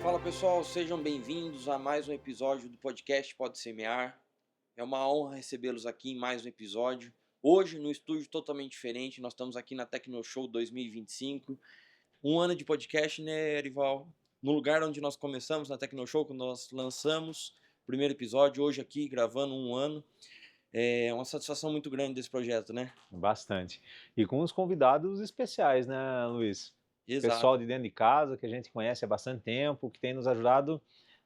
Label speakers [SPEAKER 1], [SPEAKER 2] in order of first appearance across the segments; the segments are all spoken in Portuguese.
[SPEAKER 1] Fala pessoal, sejam bem-vindos a mais um episódio do podcast Pode Semear. É uma honra recebê-los aqui em mais um episódio. Hoje, no estúdio totalmente diferente, nós estamos aqui na Tecnoshow 2025. Um ano de podcast, né, Erival? No lugar onde nós começamos, na Tecnoshow, quando nós lançamos o primeiro episódio, hoje aqui, gravando um ano. É uma satisfação muito grande desse projeto, né?
[SPEAKER 2] Bastante. E com os convidados especiais, né, Luiz? Pessoal
[SPEAKER 1] Exato,
[SPEAKER 2] de dentro de casa, que a gente conhece há bastante tempo, que tem nos ajudado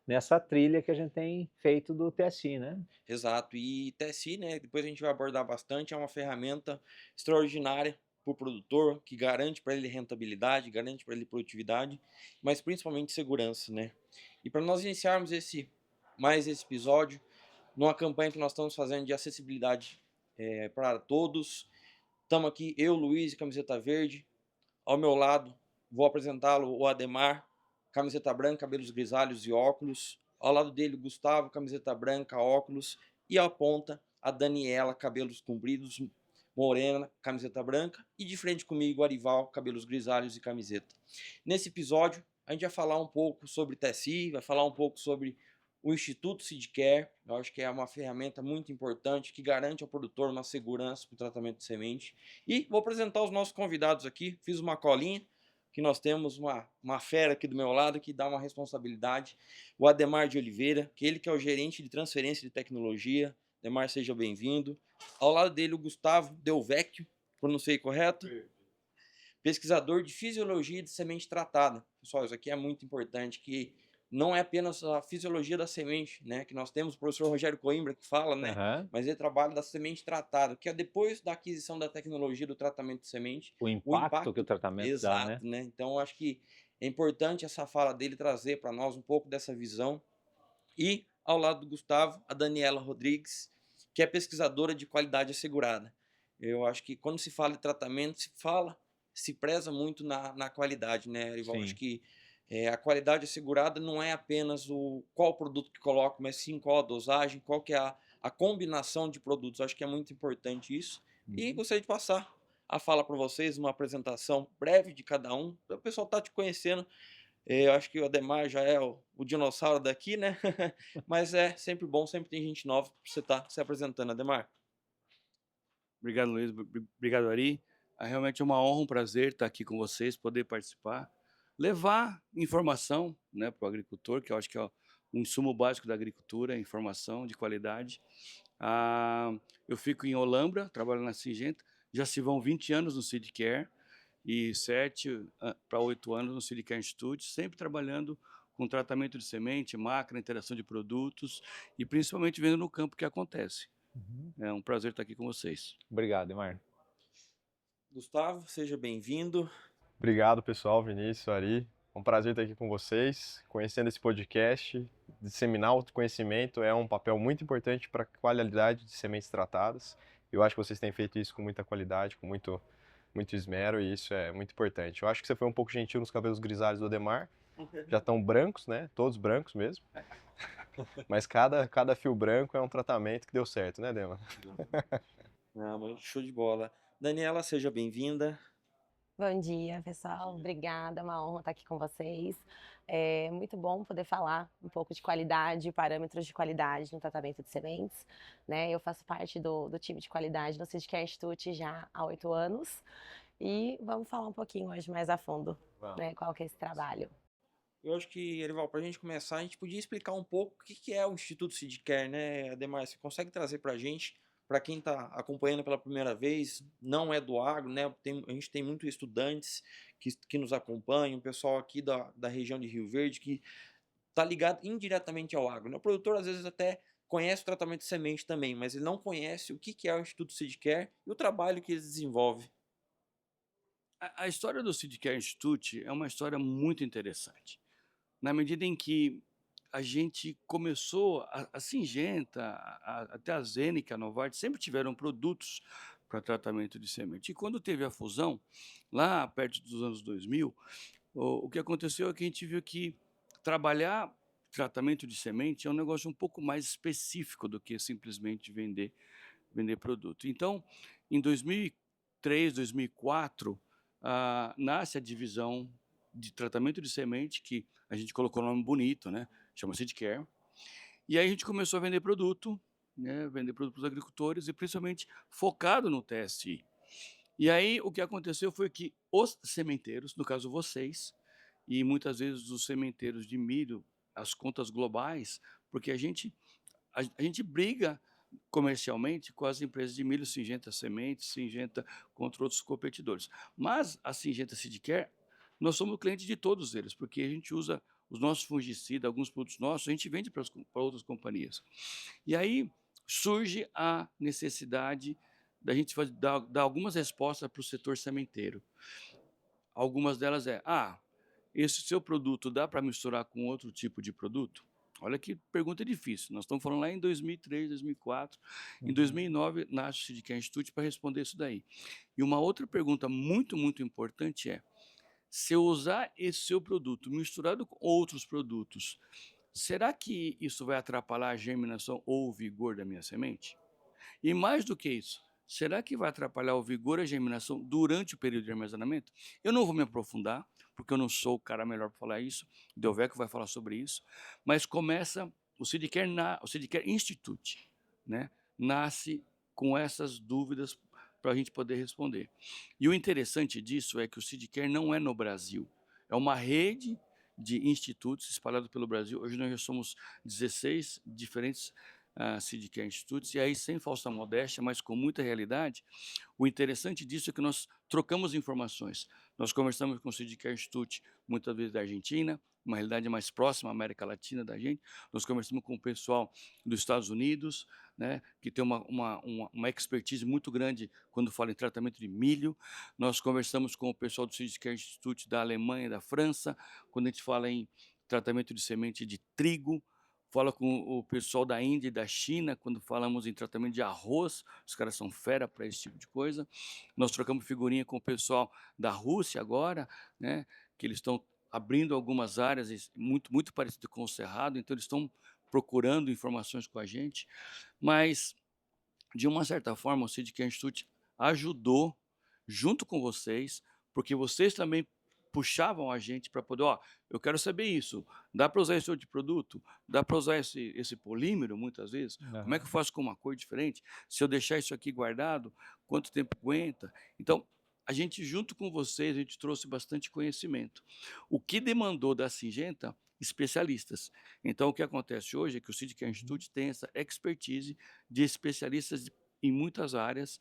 [SPEAKER 2] nessa trilha que a gente tem feito do TSI, né?
[SPEAKER 1] exato. E TSI, né, depois a gente vai abordar bastante, é uma ferramenta extraordinária para o produtor, que garante para ele rentabilidade, garante para ele produtividade, mas principalmente segurança, né? E para nós iniciarmos esse episódio, numa campanha que nós estamos fazendo de acessibilidade para todos, estamos aqui, eu, Luiz, camiseta verde, ao meu lado, vou apresentá-lo, o Ademar, camiseta branca, cabelos grisalhos e óculos. Ao lado dele, o Gustavo, camiseta branca, óculos. E à ponta, a Daniela, cabelos compridos, morena, camiseta branca. E de frente comigo, o Arival, cabelos grisalhos e camiseta. Nesse episódio, a gente vai falar um pouco sobre TSI, vai falar um pouco sobre o Instituto Seedcare. Eu acho que é uma ferramenta muito importante que garante ao produtor uma segurança para o tratamento de semente. E vou apresentar os nossos convidados aqui. Fiz uma colinha, que nós temos uma fera aqui do meu lado que dá uma responsabilidade. O Ademar de Oliveira, que é o gerente de transferência de tecnologia. Ademar, seja bem-vindo. Ao lado dele, o Gustavo Delvecchio, pronunciei correto? Pesquisador de fisiologia de semente tratada. Pessoal, isso aqui é muito importante, que não é apenas a fisiologia da semente, né, que nós temos o professor Rogério Coimbra que fala, né,
[SPEAKER 2] Aham.
[SPEAKER 1] mas ele trabalha da semente tratada, que é depois da aquisição da tecnologia do tratamento de semente,
[SPEAKER 2] O
[SPEAKER 1] o
[SPEAKER 2] impacto que o
[SPEAKER 1] impacto
[SPEAKER 2] tratamento dá, né?
[SPEAKER 1] exato, né? Então, eu acho que é importante essa fala dele trazer para nós um pouco dessa visão. E, ao lado do Gustavo, a Daniela Rodrigues, que é pesquisadora de qualidade assegurada. Eu acho que quando se fala de tratamento, se preza muito na qualidade, né, Erival? Acho
[SPEAKER 2] Sim.
[SPEAKER 1] que a qualidade assegurada não é apenas qual produto que coloco, mas sim qual a dosagem, qual que é a combinação de produtos. Acho que é muito importante isso. E
[SPEAKER 2] Uhum.
[SPEAKER 1] gostaria de passar a fala para vocês, uma apresentação breve de cada um, para o pessoal estar te conhecendo. Eu acho que o Ademar já é o dinossauro daqui, né? Mas é sempre bom, sempre tem gente nova para você estar se apresentando, Ademar.
[SPEAKER 3] Obrigado, Luiz. Obrigado, Ari. Realmente é uma honra, um prazer estar aqui com vocês, poder participar, levar informação, né, para o agricultor, que eu acho que é um insumo básico da agricultura, informação de qualidade. Eu fico em Olambra, trabalho na Singenta, já se vão 20 anos no Seedcare e 7 para 8 anos no Seedcare Institute, sempre trabalhando com tratamento de semente, máquina, interação de produtos e principalmente vendo no campo o que acontece.
[SPEAKER 2] Uhum.
[SPEAKER 3] É um prazer estar aqui com vocês.
[SPEAKER 2] Obrigado, Emar.
[SPEAKER 1] Gustavo, seja bem-vindo.
[SPEAKER 4] Obrigado, pessoal, Vinícius, Ari. É um prazer estar aqui com vocês, conhecendo esse podcast. Disseminar o conhecimento é um papel muito importante para a qualidade de sementes tratadas. Eu acho que vocês têm feito isso com muita qualidade, com muito esmero, e isso é muito importante. Eu acho que você foi um pouco gentil nos cabelos grisalhos do Ademar. Já estão brancos, né? Todos brancos mesmo. Mas cada fio branco é um tratamento que deu certo, né, Ademar?
[SPEAKER 1] Ah, mas show de bola. Daniela, seja bem-vinda.
[SPEAKER 5] Bom dia, pessoal. Obrigada, é uma honra estar aqui com vocês. É muito bom poder falar um pouco de qualidade, parâmetros de qualidade no tratamento de sementes, né? Eu faço parte do time de qualidade no Seedcare Institute já há 8 anos e vamos falar um pouquinho hoje mais a fundo, né? Qual que é esse trabalho.
[SPEAKER 1] Eu acho que, Erival, para a gente começar, a gente podia explicar um pouco o que é o Instituto Seedcare, né, Ademar? Você consegue trazer para a gente, para quem está acompanhando pela primeira vez, não é do agro, né? A gente tem muitos estudantes que nos acompanham, o pessoal aqui da região de Rio Verde que está ligado indiretamente ao agro, né? O produtor às vezes até conhece o tratamento de semente também, mas ele não conhece o que é o Instituto Seedcare e o trabalho que eles desenvolvem.
[SPEAKER 3] A história do Seedcare Institute é uma história muito interessante. Na medida em que a gente começou, a Singenta, até a Zenica, a Novartis, sempre tiveram produtos para tratamento de semente. E quando teve a fusão, lá perto dos anos 2000, o que aconteceu é que a gente viu que trabalhar tratamento de semente é um negócio um pouco mais específico do que simplesmente vender produto. Então, em 2003, 2004, nasce a divisão de tratamento de semente, que a gente colocou um nome bonito, né? Chama Seedcare. E aí a gente começou a vender produto, né? Vender produto para os agricultores e principalmente focado no TSI. E aí o que aconteceu foi que os sementeiros, no caso vocês, e muitas vezes os sementeiros de milho, as contas globais, porque a gente briga comercialmente com as empresas de milho, Syngenta Sementes, Syngenta contra outros competidores. Mas a Syngenta Seedcare, nós somos clientes de todos eles, porque a gente usa os nossos fungicidas, alguns produtos nossos, a gente vende para outras companhias. E aí surge a necessidade da gente dar algumas respostas para o setor sementeiro. Algumas delas esse seu produto dá para misturar com outro tipo de produto? Olha que pergunta difícil. Nós estamos falando lá em 2003, 2004. Em 2009, nasce o Seedcare Institute para responder isso daí. E uma outra pergunta muito, muito importante é, se eu usar esse seu produto misturado com outros produtos, será que isso vai atrapalhar a germinação ou o vigor da minha semente? E mais do que isso, será que vai atrapalhar o vigor e a germinação durante o período de armazenamento? Eu não vou me aprofundar, porque eu não sou o cara melhor para falar isso, o Delveco vai falar sobre isso, mas começa o Seedcare Institute, né? Nasce com essas dúvidas para a gente poder responder. E o interessante disso é que o Seedcare não é no Brasil, é uma rede de institutos espalhados pelo Brasil. Hoje nós já somos 16 diferentes Seedcare Institutes, e aí sem falsa modéstia, mas com muita realidade, o interessante disso é que nós trocamos informações. Nós conversamos com o Seedcare Institute, muitas vezes da Argentina, uma realidade mais próxima à América Latina da gente. Nós conversamos com o pessoal dos Estados Unidos, né, que tem uma expertise muito grande quando fala em tratamento de milho. Nós conversamos com o pessoal do Seedcare Institute da Alemanha e da França, quando a gente fala em tratamento de semente de trigo. Fala com o pessoal da Índia e da China, quando falamos em tratamento de arroz, os caras são fera para esse tipo de coisa. Nós trocamos figurinha com o pessoal da Rússia agora, né, que eles estão abrindo algumas áreas muito, muito parecido com o Cerrado, então eles estão procurando informações com a gente. Mas, de uma certa forma, o Seedcare Institute ajudou, junto com vocês, porque vocês também puxavam a gente para poder, eu quero saber isso, dá para usar esse outro produto? Dá para usar esse polímero, muitas vezes? Como é que eu faço com uma cor diferente? Se eu deixar isso aqui guardado, quanto tempo aguenta? Então, a gente, junto com vocês, a gente trouxe bastante conhecimento. O que demandou da Syngenta? Especialistas. Então, o que acontece hoje é que o Seedcare Institute tem essa expertise de especialistas em muitas áreas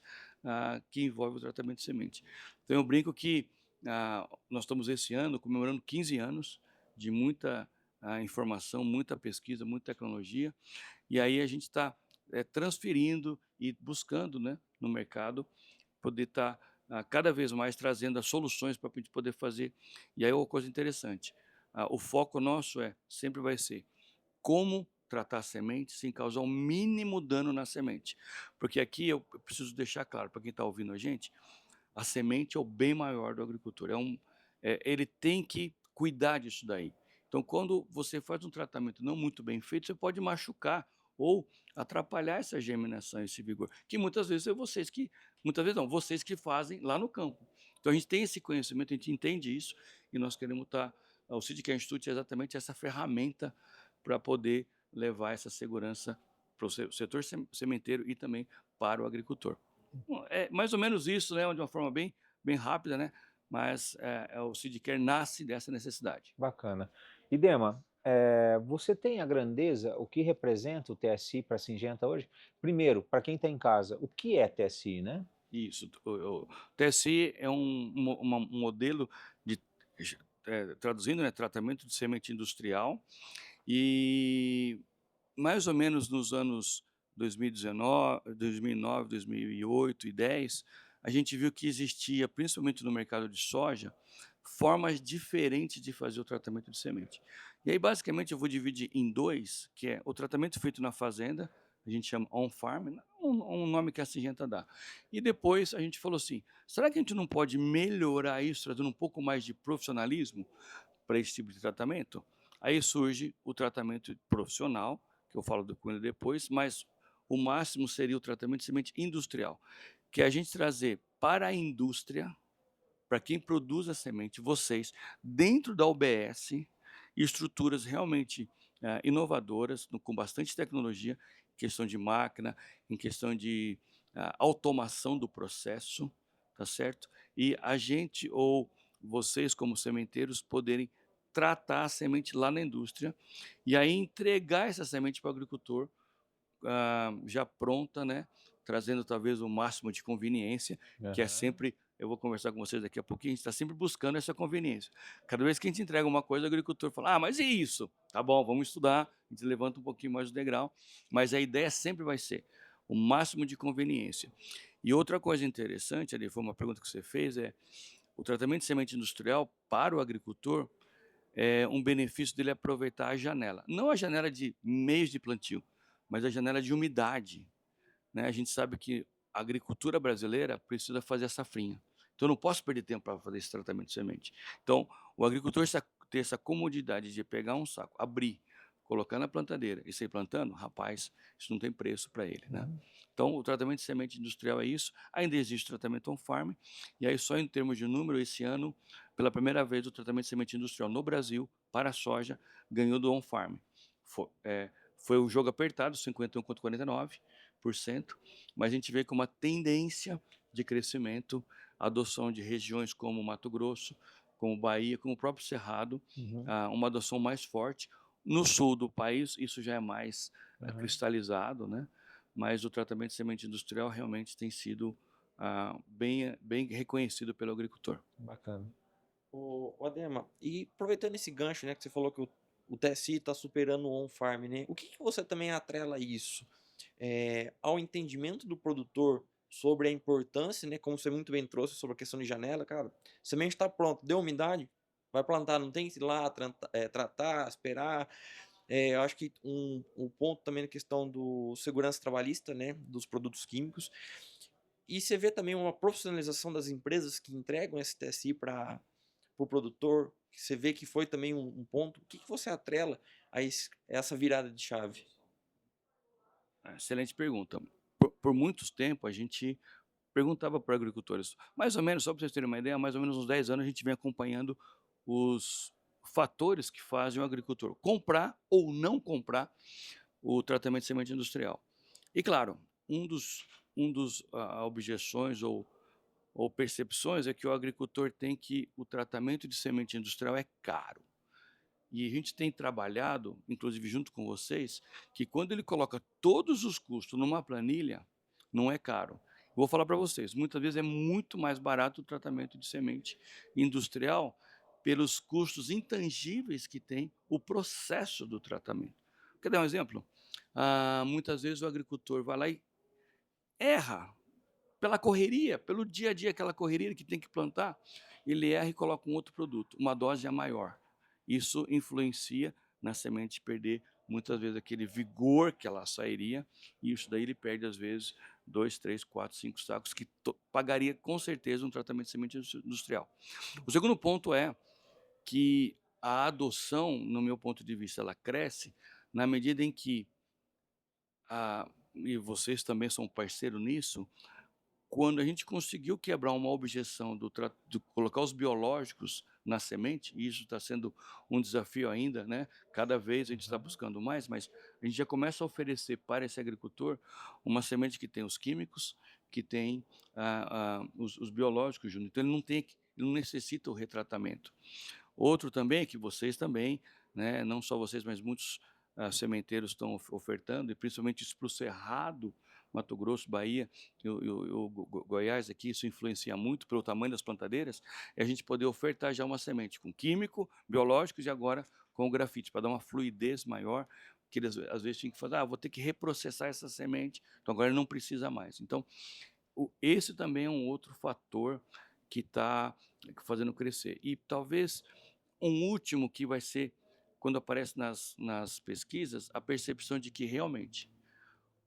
[SPEAKER 3] que envolvem o tratamento de semente. Então, eu brinco que nós estamos esse ano comemorando 15 anos de muita informação, muita pesquisa, muita tecnologia, e aí a gente está transferindo e buscando, né, no mercado poder estar cada vez mais trazendo as soluções para a gente poder fazer. E aí uma coisa interessante, o foco nosso sempre vai ser como tratar a semente sem causar o mínimo dano na semente. Porque aqui eu preciso deixar claro para quem está ouvindo a gente, a semente é o bem maior do agricultor. Ele tem que cuidar disso daí. Então, quando você faz um tratamento não muito bem feito, você pode machucar ou atrapalhar essa germinação, esse vigor, que muitas vezes vocês que fazem lá no campo. Então, a gente tem esse conhecimento, a gente entende isso, e nós queremos o Seedcare Institute é exatamente essa ferramenta para poder levar essa segurança para o setor sementeiro e também para o agricultor. É mais ou menos isso, né, de uma forma bem rápida, né? Mas o Seedcare nasce dessa necessidade.
[SPEAKER 2] Bacana. E Dema, você tem a grandeza, o que representa o TSI para a Syngenta hoje? Primeiro, para quem está em casa, o que é TSI, né?
[SPEAKER 3] Isso. O TSI é um modelo de, traduzindo, né, tratamento de semente industrial, e mais ou menos nos anos 2009, 2008 e 2010, a gente viu que existia, principalmente no mercado de soja, formas diferentes de fazer o tratamento de semente. E aí, basicamente, eu vou dividir em dois, que é o tratamento feito na fazenda, a gente chama on-farm, um nome que a Syngenta dá. E depois a gente falou assim, será que a gente não pode melhorar isso, trazendo um pouco mais de profissionalismo para esse tipo de tratamento? Aí surge o tratamento profissional, que eu falo com ele depois, mas o máximo seria o tratamento de semente industrial, que é a gente trazer para a indústria para quem produz a semente, vocês, dentro da UBS, estruturas realmente inovadoras, com bastante tecnologia, em questão de máquina, em questão de automação do processo, tá certo? E a gente ou vocês, como sementeiros, poderem tratar a semente lá na indústria e aí entregar essa semente para o agricultor já pronta, né? Trazendo talvez o máximo de conveniência, que é
[SPEAKER 2] Aham.
[SPEAKER 3] sempre, eu vou conversar com vocês daqui a pouquinho, a gente está sempre buscando essa conveniência. Cada vez que a gente entrega uma coisa, o agricultor fala, mas e isso? Tá bom, vamos estudar, a gente levanta um pouquinho mais o degrau, mas a ideia sempre vai ser o máximo de conveniência. E outra coisa interessante, ali foi uma pergunta que você fez, o tratamento de semente industrial para o agricultor, um benefício dele aproveitar a janela. Não a janela de meios de plantio, mas a janela de umidade, né? A gente sabe que a agricultura brasileira precisa fazer a safrinha. Então, eu não posso perder tempo para fazer esse tratamento de semente. Então, o agricultor ter essa comodidade de pegar um saco, abrir, colocar na plantadeira e sair plantando, rapaz, isso não tem preço para ele, né?
[SPEAKER 2] Uhum.
[SPEAKER 3] Então, o tratamento de semente industrial é isso. Ainda existe o tratamento on-farm. E aí, só em termos de número, esse ano, pela primeira vez, o tratamento de semente industrial no Brasil, para a soja, ganhou do on-farm. Foi um jogo apertado, 51 contra 49%, mas a gente vê com uma tendência de crescimento, adoção de regiões como Mato Grosso, como Bahia, como o próprio Cerrado,
[SPEAKER 2] Uhum.
[SPEAKER 3] uma adoção mais forte. No sul do país, isso já é mais
[SPEAKER 2] Aham.
[SPEAKER 3] cristalizado, né? Mas o tratamento de semente industrial realmente tem sido bem reconhecido pelo agricultor.
[SPEAKER 2] Bacana.
[SPEAKER 1] O Adema, e aproveitando esse gancho, né, que você falou que o TSI está superando o on-farm, né? O que você também atrela a isso? Ao entendimento do produtor sobre a importância, né, como você muito bem trouxe sobre a questão de janela, cara, semente está pronta, deu umidade, vai plantar, não tem que ir lá tratar, esperar. Eu acho que um ponto também na questão do segurança trabalhista, né, dos produtos químicos. E você vê também uma profissionalização das empresas que entregam esse TSI para o pro produtor. Você vê que foi também um ponto. O que você atrela a essa virada de chave?
[SPEAKER 3] Excelente pergunta. Por muito tempo, a gente perguntava para agricultores, mais ou menos, só para vocês terem uma ideia, mais ou menos uns 10 anos a gente vem acompanhando os fatores que fazem o agricultor comprar ou não comprar o tratamento de semente industrial. E claro, um dos objeções ou percepções é que o agricultor tem que o tratamento de semente industrial é caro. E a gente tem trabalhado, inclusive junto com vocês, que quando ele coloca todos os custos numa planilha, não é caro. Vou falar para vocês, muitas vezes é muito mais barato o tratamento de semente industrial pelos custos intangíveis que tem o processo do tratamento. Quer dar um exemplo? Muitas vezes o agricultor vai lá e erra pela correria, pelo dia a dia, aquela correria que tem que plantar, ele erra e coloca um outro produto, uma dose a maior. Isso influencia na semente perder muitas vezes aquele vigor que ela sairia, e isso daí ele perde às vezes 2, 3, 4, 5 sacos que pagaria com certeza um tratamento de semente industrial. O segundo ponto é que a adoção, no meu ponto de vista, ela cresce na medida em que, e vocês também são parceiro nisso, quando a gente conseguiu quebrar uma objeção de colocar os biológicos na semente, e isso está sendo um desafio ainda, né? Cada vez a gente está buscando mais, mas a gente já começa a oferecer para esse agricultor uma semente que tem os químicos, que tem os biológicos junto. Então ele não necessita o retratamento. Outro também é que vocês também, né, não só vocês, mas muitos sementeiros estão ofertando, e principalmente isso para o Cerrado, Mato Grosso, Bahia e o Goiás aqui, isso influencia muito pelo tamanho das plantadeiras, é a gente poder ofertar já uma semente com químico, biológicos e agora com o grafite, para dar uma fluidez maior, que eles às vezes tinham que fazer, vou ter que reprocessar essa semente, então agora não precisa mais. Então, esse também é um outro fator que está fazendo crescer. E talvez um último que vai ser, quando aparece nas pesquisas, a percepção de que realmente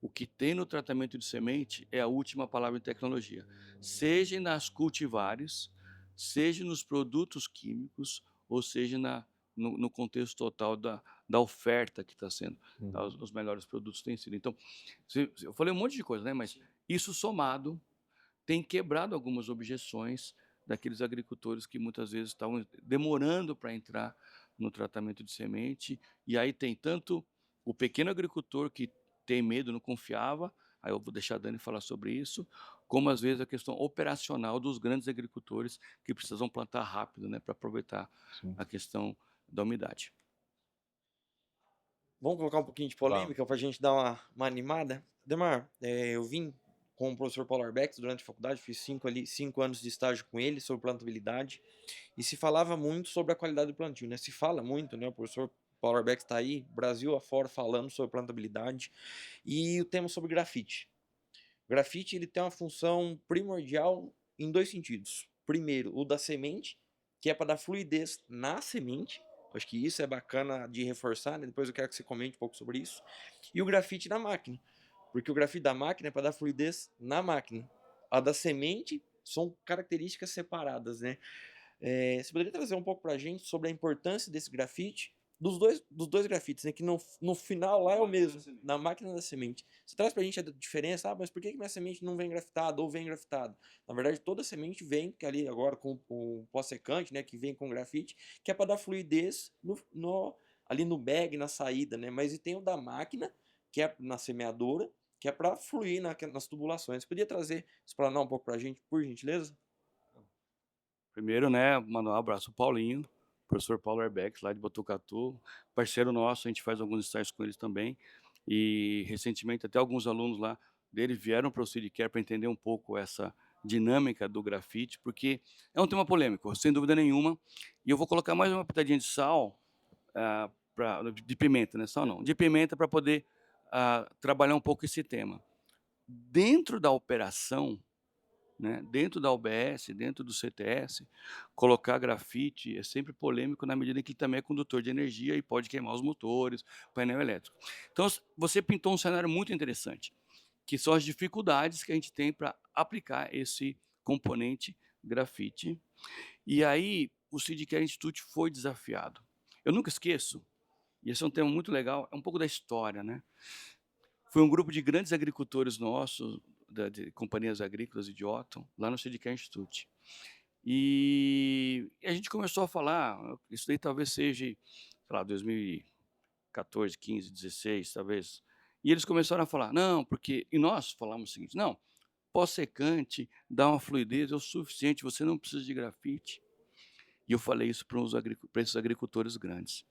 [SPEAKER 3] o que tem no tratamento de semente é a última palavra em tecnologia. Seja nas cultivares, seja nos produtos químicos, ou seja no contexto total da oferta que está sendo. Os melhores produtos têm sido. Então, eu falei um monte de coisa, né? Mas isso somado tem quebrado algumas objeções daqueles agricultores que muitas vezes estavam demorando para entrar no tratamento de semente. E aí tem tanto o pequeno agricultor que tem medo, não confiava, aí eu vou deixar a Dani falar sobre isso, como às vezes a questão operacional dos grandes agricultores que precisam plantar rápido, né, para aproveitar
[SPEAKER 2] Sim.
[SPEAKER 3] a questão da umidade.
[SPEAKER 1] Vamos colocar um pouquinho de
[SPEAKER 2] Vamos.
[SPEAKER 1] polêmica para a gente dar uma animada? Demar, eu vim com o professor Paulo Arbex durante a faculdade, fiz 5 anos de estágio com ele sobre plantabilidade, e se falava muito sobre a qualidade do plantio, né? Se fala muito, né? O professor Paulo Arbex está aí, Brasil afora, falando sobre plantabilidade, e o tema sobre grafite. O grafite ele tem uma função primordial em 2 sentidos. Primeiro, o da semente, que é para dar fluidez na semente. Acho que isso é bacana de reforçar, né? Depois eu quero que você comente um pouco sobre isso. E o grafite da máquina, porque o grafite da máquina é para dar fluidez na máquina. A da semente são características separadas, né? Você poderia trazer um pouco para a gente sobre a importância desse grafite, dos dois grafites, né? Que no final lá é o mesmo, na máquina da semente. Você traz para a gente a diferença, mas por que minha semente não vem grafitada ou vem grafitada? Na verdade, toda semente vem, que ali agora com o pó-secante, né? Que vem com grafite, que é para dar fluidez ali no bag, na saída, né? Mas e tem o da máquina, que é na semeadora, que é para fluir nas tubulações. Você podia explanar um pouco para a gente, por gentileza?
[SPEAKER 3] Primeiro, né, mandar um abraço ao Paulinho, professor Paulo Arbex, lá de Botucatu, parceiro nosso, a gente faz alguns estágios com eles também. E recentemente até alguns alunos lá dele vieram para o Seedcare para entender um pouco essa dinâmica do grafite, porque é um tema polêmico, sem dúvida nenhuma. E eu vou colocar mais uma pitadinha de sal, de pimenta, né? Sal não, de pimenta para poder trabalhar um pouco esse tema. Dentro da operação, né, dentro da UBS, dentro do CTS, colocar grafite é sempre polêmico na medida em que ele também é condutor de energia e pode queimar os motores, painel elétrico. Então, você pintou um cenário muito interessante, que são as dificuldades que a gente tem para aplicar esse componente grafite. E aí, o Seedcare Institute foi desafiado. Eu nunca esqueço, e esse é um tema muito legal, é um pouco da história, né? Foi um grupo de grandes agricultores nossos, de companhias agrícolas e de Otton, lá no Seedcare Institute. E a gente começou a falar, isso daí talvez seja, sei lá, 2014, 15, 16, talvez. E eles começaram a falar, não, porque... E nós falamos o seguinte, não, pó-secante dá uma fluidez, é o suficiente, você não precisa de grafite. E eu falei isso para esses agricultores grandes.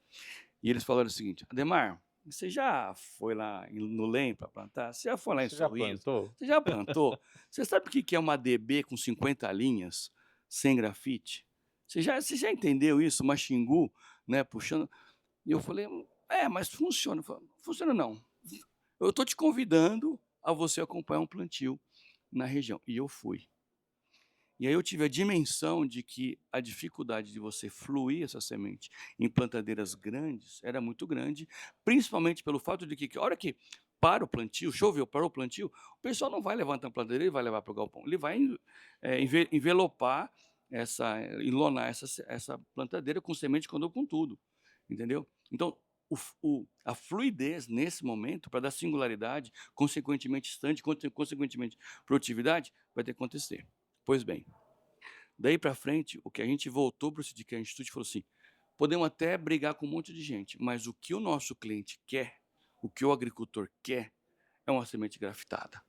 [SPEAKER 3] E eles falaram o seguinte, Ademar, você já foi lá no LEM para plantar? Você já foi lá em
[SPEAKER 2] Você já
[SPEAKER 3] Sorriso?
[SPEAKER 2] plantou?
[SPEAKER 3] Você já plantou? Você sabe o que é uma DB com 50 linhas, sem grafite? Você já entendeu isso? Uma Xingu, né, puxando... E eu falei, mas funciona. Eu falei, funciona não. Eu estou te convidando a você acompanhar um plantio na região. E eu fui. E aí eu tive a dimensão de que a dificuldade de você fluir essa semente em plantadeiras grandes era muito grande, principalmente pelo fato de que a hora que para o plantio, choveu, parou o plantio, o pessoal não vai levantar a plantadeira e vai levar para o galpão. Ele vai envelopar, enlonar essa plantadeira com semente com tudo, entendeu? Então, a fluidez nesse momento, para dar singularidade, consequentemente estande, consequentemente produtividade, vai ter que acontecer. Pois bem, daí para frente, o que a gente voltou para o Seedcare Institute e falou assim, podemos até brigar com um monte de gente, mas o que o nosso cliente quer, o que o agricultor quer, é uma semente grafitada.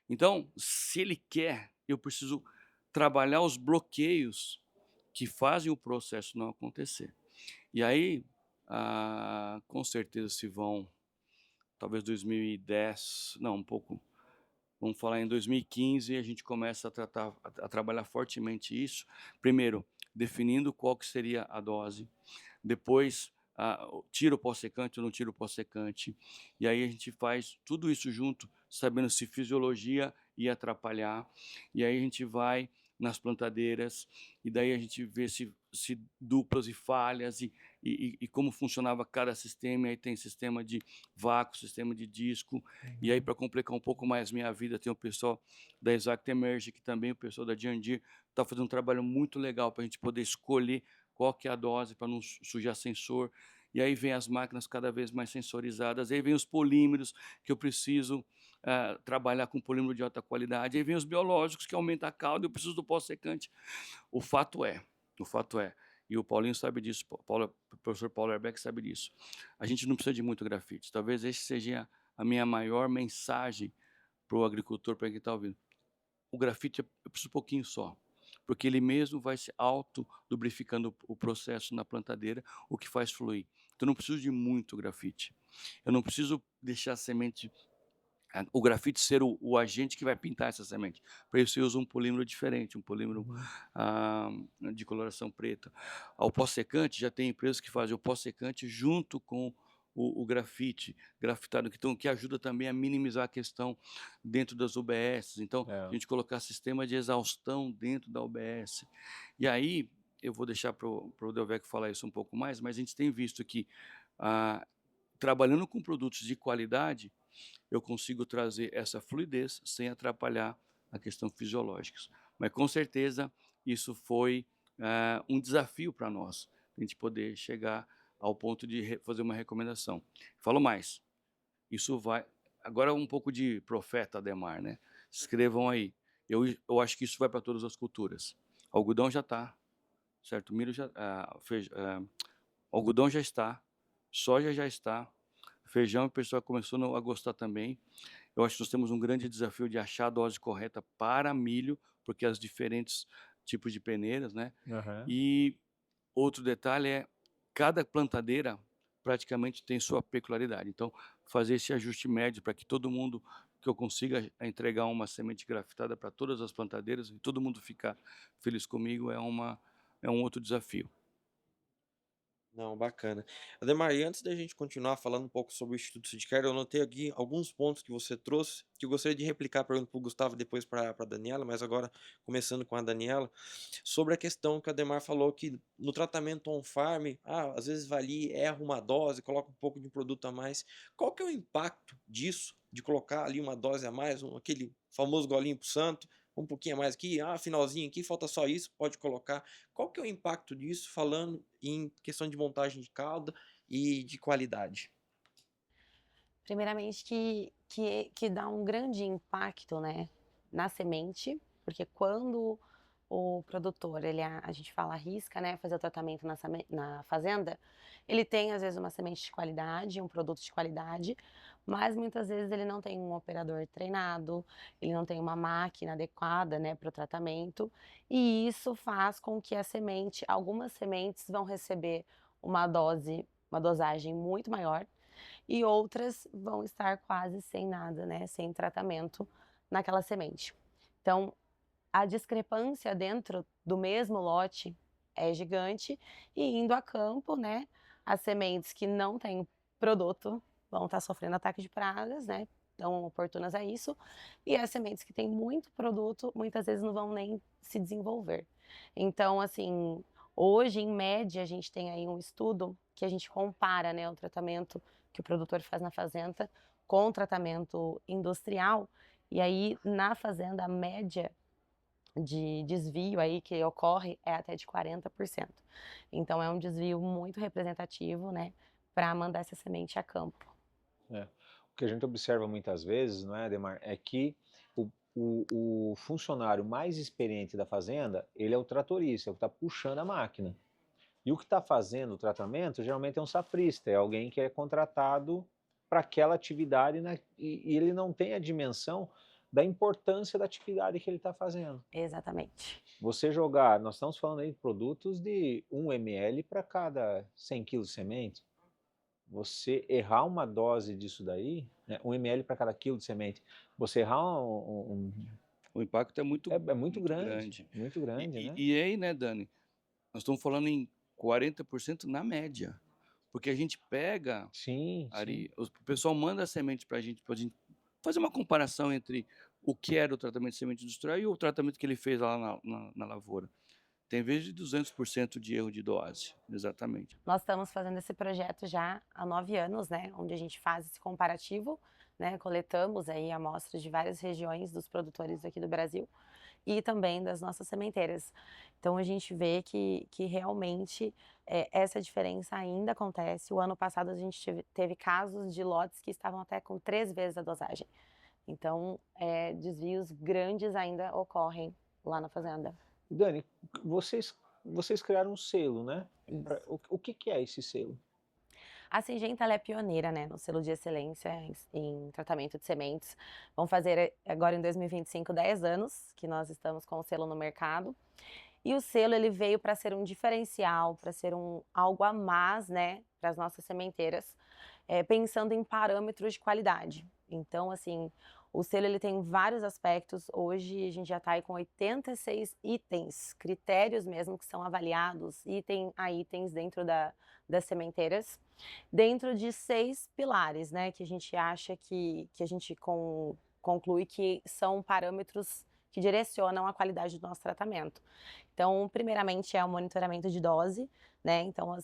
[SPEAKER 3] Então, se ele quer, eu preciso trabalhar os bloqueios que fazem o processo não acontecer. E aí, com certeza se vão, talvez 2010, não, um pouco... Vamos falar em 2015, a gente começa a trabalhar fortemente isso. Primeiro, definindo qual que seria a dose. Depois, tira o pó-secante ou não tira o pó-secante. E aí a gente faz tudo isso junto, sabendo se fisiologia ia atrapalhar. E aí a gente vai nas plantadeiras, e daí a gente vê se duplas e falhas, e como funcionava cada sistema. E aí tem sistema de vácuo, sistema de disco. E aí, para complicar um pouco mais minha vida, tem o pessoal da Exact Emerge, que também o pessoal da John Deere está fazendo um trabalho muito legal para a gente poder escolher qual que é a dose para não sujar sensor. e aí vem as máquinas cada vez mais sensorizadas, aí vem os polímeros, que eu preciso trabalhar com polímero de alta qualidade, aí vem os biológicos, que aumenta a calda, eu preciso do pó-secante. O fato é, e o Paulinho sabe disso, o professor Paulo Herbeck sabe disso, a gente não precisa de muito grafite. Talvez esse seja a minha maior mensagem para o agricultor, para quem está ouvindo. O grafite eu preciso um pouquinho só, porque ele mesmo vai se auto-lubrificando o processo na plantadeira, o que faz fluir. Então eu não preciso de muito grafite. Eu não preciso deixar a semente, o grafite ser o agente que vai pintar essa semente. Para isso eu uso um polímero diferente, um polímero de coloração preta. O pó-secante, já tem empresas que fazem o pó-secante junto com o grafite, grafitado, que ajuda também a minimizar a questão dentro das UBS. Então, a gente colocar sistema de exaustão dentro da UBS. E aí, eu vou deixar para o Delvecq falar isso um pouco mais, mas a gente tem visto que, trabalhando com produtos de qualidade, eu consigo trazer essa fluidez sem atrapalhar a questão fisiológica. Mas, com certeza, isso foi um desafio para nós, a gente poder chegar ao ponto de fazer uma recomendação. Falo mais, isso vai... Agora um pouco de profeta, Ademar, né? Escrevam aí. Eu acho que isso vai para todas as culturas. Algodão já está, certo? Milho já... algodão já está, soja já está, feijão o pessoal começou a gostar também. Eu acho que nós temos um grande desafio de achar a dose correta para milho, porque as diferentes tipos de peneiras, né? E outro detalhe é, cada plantadeira praticamente tem sua peculiaridade. Então, fazer esse ajuste médio para que todo mundo, que eu consiga entregar uma semente grafitada para todas as plantadeiras e todo mundo ficar feliz comigo, é um outro desafio.
[SPEAKER 1] Não, bacana. Ademar, e antes da gente continuar falando um pouco sobre o Instituto Sidiqueira, eu anotei aqui alguns pontos que você trouxe, que eu gostaria de replicar, pergunto para o Gustavo, depois para a Daniela, mas agora começando com a Daniela, sobre a questão que a Ademar falou que no tratamento on-farm, às vezes vai ali, erra uma dose, coloca um pouco de um produto a mais. Qual que é o impacto disso, de colocar ali uma dose a mais, aquele famoso golinho pro santo, um pouquinho a mais aqui, finalzinho aqui, falta só isso, pode colocar. Qual que é o impacto disso, falando em questão de montagem de calda e de qualidade?
[SPEAKER 5] Primeiramente que dá um grande impacto, né, na semente, porque quando o produtor, a gente fala arrisca, né, fazer o tratamento na fazenda, ele tem às vezes uma semente de qualidade, um produto de qualidade, mas muitas vezes ele não tem um operador treinado, ele não tem uma máquina adequada, né, para o tratamento, e isso faz com que algumas sementes vão receber uma dosagem muito maior, e outras vão estar quase sem nada, né, sem tratamento naquela semente. Então, a discrepância dentro do mesmo lote é gigante e indo a campo, né, as sementes que não têm produto vão estar sofrendo ataque de pragas, né, tão oportunas a isso, e as sementes que têm muito produto muitas vezes não vão nem se desenvolver. Então, assim, hoje, em média, a gente tem aí um estudo que a gente compara, né, o tratamento que o produtor faz na fazenda com o tratamento industrial, e aí na fazenda a média de desvio aí que ocorre é até de 40%. Então é um desvio muito representativo, né, para mandar essa semente a campo.
[SPEAKER 2] O que a gente observa muitas vezes, não é, Ademar, é que o funcionário mais experiente da fazenda, ele é o tratorista, é o que está puxando a máquina. E o que está fazendo o tratamento geralmente é um safrista, é alguém que é contratado para aquela atividade, né, e ele não tem a dimensão da importância da atividade que ele está fazendo.
[SPEAKER 5] Exatamente.
[SPEAKER 2] Você jogar, nós estamos falando aí de produtos de 1 ml para cada 100 kg de semente. Você errar uma dose disso daí, né, 1 ml para cada quilo de semente, você errar
[SPEAKER 3] o impacto é muito
[SPEAKER 2] grande. Muito grande, né?
[SPEAKER 3] E aí, né, Dani, nós estamos falando em 40% na média, porque a gente pega, Ari, o pessoal manda a semente para a gente fazer uma comparação entre o que era o tratamento de semente industrial e o tratamento que ele fez lá na lavoura. Tem vezes de 200% de erro de dose, exatamente.
[SPEAKER 5] Nós estamos fazendo esse projeto já há 9 anos, né, onde a gente faz esse comparativo, né, coletamos aí amostras de várias regiões dos produtores aqui do Brasil, e também das nossas sementeiras. Então a gente vê que realmente essa diferença ainda acontece. O ano passado a gente teve casos de lotes que estavam até com 3 vezes a dosagem. Então desvios grandes ainda ocorrem lá na fazenda.
[SPEAKER 2] Dani, vocês criaram um selo, né?
[SPEAKER 5] Isso.
[SPEAKER 2] O que é esse selo?
[SPEAKER 5] A Syngenta ela é pioneira, né, no selo de excelência em tratamento de sementes. Vamos fazer agora em 2025 10 anos que nós estamos com o selo no mercado. E o selo ele veio para ser um diferencial, para ser algo a mais, né, para as nossas sementeiras, pensando em parâmetros de qualidade. Então, assim, o selo ele tem vários aspectos. Hoje a gente já está aí com 86 itens, critérios mesmo que são avaliados, item a itens dentro das sementeiras, dentro de 6 pilares, né, que a gente acha que a gente conclui que são parâmetros que direcionam a qualidade do nosso tratamento. Então, primeiramente é o monitoramento de dose, né? Então,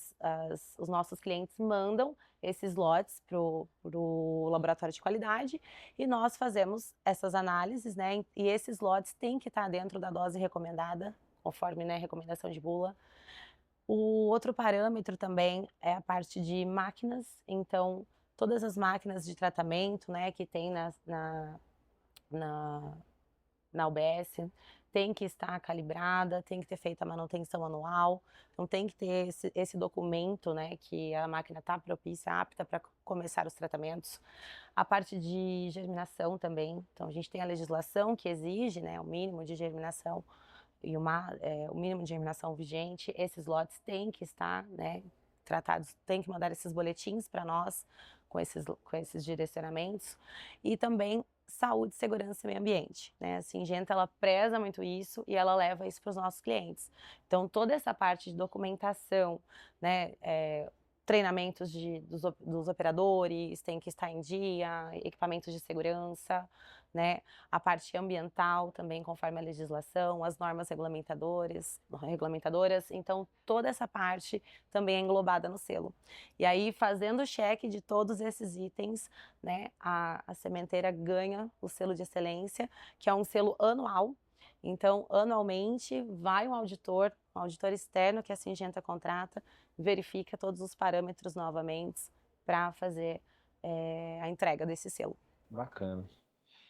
[SPEAKER 5] os nossos clientes mandam esses lotes para o laboratório de qualidade e nós fazemos essas análises, né? E esses lotes têm que estar dentro da dose recomendada, conforme, né, recomendação de bula. O outro parâmetro também é a parte de máquinas. Então, todas as máquinas de tratamento, né, que tem na UBS, tem que estar calibrada, tem que ter feito a manutenção anual, então tem que ter esse documento, né, que a máquina está propícia, apta para começar os tratamentos. A parte de germinação também, então a gente tem a legislação que exige, né, o mínimo de germinação e o mínimo de germinação vigente. Esses lotes têm que estar, né, tratados, tem que mandar esses boletins para nós com esses direcionamentos. E também saúde, segurança e meio ambiente, né? A Syngenta ela preza muito isso e ela leva isso para os nossos clientes. Então toda essa parte de documentação, né, treinamentos dos operadores tem que estar em dia, equipamentos de segurança, né? A parte ambiental também conforme a legislação, as normas regulamentadoras. Então toda essa parte também é englobada no selo. E aí fazendo o cheque de todos esses itens, né, a sementeira ganha o selo de excelência, que é um selo anual. Então, anualmente, vai um auditor externo que a Syngenta contrata, verifica todos os parâmetros novamente para fazer a entrega desse selo.
[SPEAKER 2] Bacana.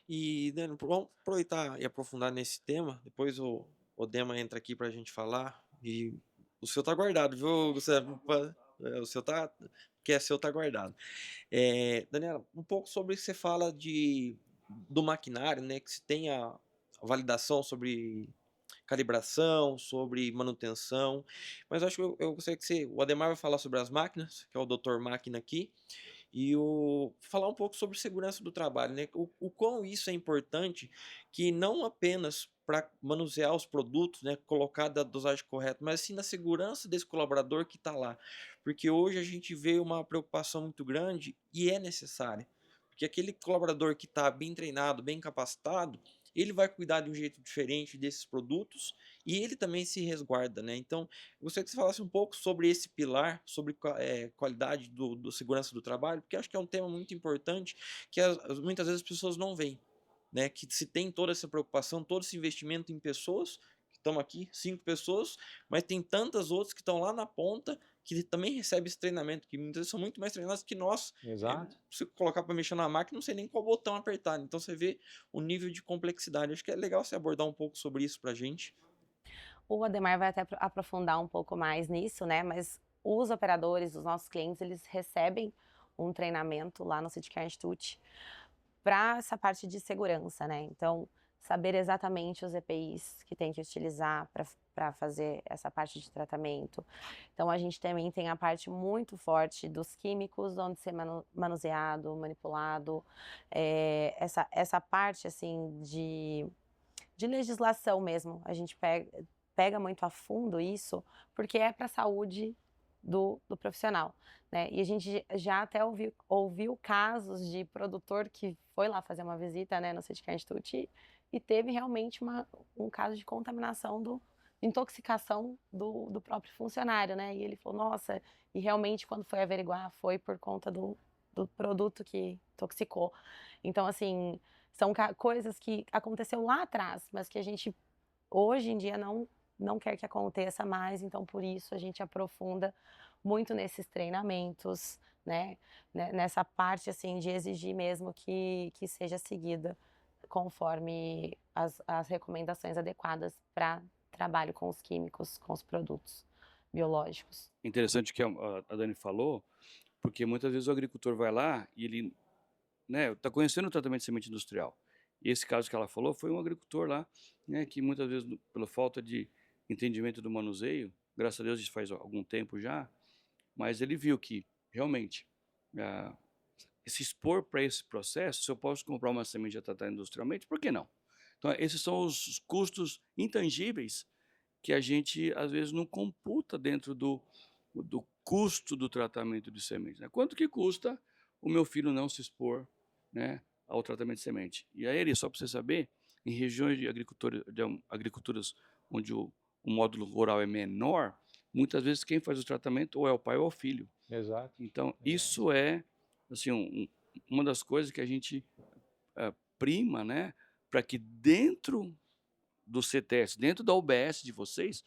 [SPEAKER 1] E, Dani, vamos aproveitar e aprofundar nesse tema. Depois o Dema entra aqui para a gente falar. E o seu tá guardado, viu, Gustavo? O seu tá, que é seu tá guardado. Daniela, um pouco sobre o que você fala do maquinário, né? Que se tem a validação sobre calibração, sobre manutenção. Mas acho que eu gostaria que o Ademar vai falar sobre as máquinas, que é o doutor Máquina aqui. E falar um pouco sobre segurança do trabalho, né? O quão isso é importante, que não apenas para manusear os produtos, né, colocar da dosagem correta, mas sim na segurança desse colaborador que está lá. Porque hoje a gente vê uma preocupação muito grande e é necessária. Porque aquele colaborador que está bem treinado, bem capacitado, ele vai cuidar de um jeito diferente desses produtos e ele também se resguarda, né? Então, eu gostaria que você falasse um pouco sobre esse pilar, sobre qualidade do segurança do trabalho, porque acho que é um tema muito importante que muitas vezes as pessoas não veem, né? Que se tem toda essa preocupação, todo esse investimento em pessoas, que estão aqui, 5 pessoas, mas tem tantas outras que estão lá na ponta que também recebem esse treinamento, que muitas vezes são muito mais treinados que nós.
[SPEAKER 2] Exato.
[SPEAKER 1] Se colocar para mexer na máquina, não sei nem qual botão apertar. Então você vê o nível de complexidade. Acho que é legal você abordar um pouco sobre isso pra gente.
[SPEAKER 5] O Ademar vai até aprofundar um pouco mais nisso, né? Mas os operadores, os nossos clientes, eles recebem um treinamento lá no Sitkar Institute para essa parte de segurança, né? Então, saber exatamente os EPIs que tem que utilizar para fazer essa parte de tratamento. Então, a gente também tem a parte muito forte dos químicos, onde ser manuseado, manipulado, essa parte, assim, de legislação mesmo. A gente pega muito a fundo isso, porque é para a saúde do profissional, né? E a gente já até ouviu casos de produtor que foi lá fazer uma visita, né, no Sitkar Institute e teve realmente um caso de contaminação intoxicação do próprio funcionário, né? E ele falou, nossa, e realmente quando foi averiguar foi por conta do produto que intoxicou. Então, assim, são coisas que aconteceu lá atrás, mas que a gente hoje em dia não quer que aconteça mais, então por isso a gente aprofunda muito nesses treinamentos, né, nessa parte assim de exigir mesmo que seja seguida conforme as recomendações adequadas para trabalho com os químicos, com os produtos biológicos.
[SPEAKER 3] Interessante o que a Dani falou, porque muitas vezes o agricultor vai lá e ele, né, tá conhecendo o tratamento de semente industrial. E esse caso que ela falou foi um agricultor lá, né, que muitas vezes, pela falta de entendimento do manuseio, graças a Deus isso faz algum tempo já, mas ele viu que, realmente, ah, se expor para esse processo, se eu posso comprar uma semente já tratada industrialmente, por que não? Então, esses são os custos intangíveis que a gente, às vezes, não computa dentro do custo do tratamento de sementes. Né? Quanto que custa o meu filho não se expor, né, ao tratamento de semente? E aí, só para você saber, em regiões de agriculturas onde o módulo rural é menor, muitas vezes quem faz o tratamento ou é o pai ou é o filho.
[SPEAKER 2] Exato.
[SPEAKER 3] Então, isso é assim, uma das coisas que a gente prima, né, para que dentro do CTS, dentro da UBS de vocês,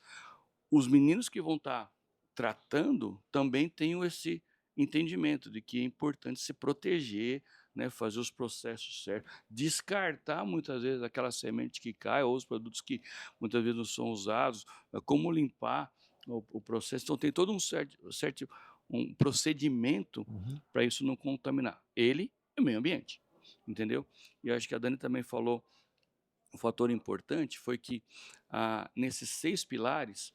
[SPEAKER 3] os meninos que vão estar tratando também tenham esse entendimento de que é importante se proteger, né, fazer os processos certos, descartar muitas vezes aquela semente que cai ou os produtos que muitas vezes não são usados, como limpar o processo. Então tem todo um certo um procedimento para isso não contaminar ele e o meio ambiente, entendeu? E eu acho que a Dani também falou um fator importante foi que nesses 6 pilares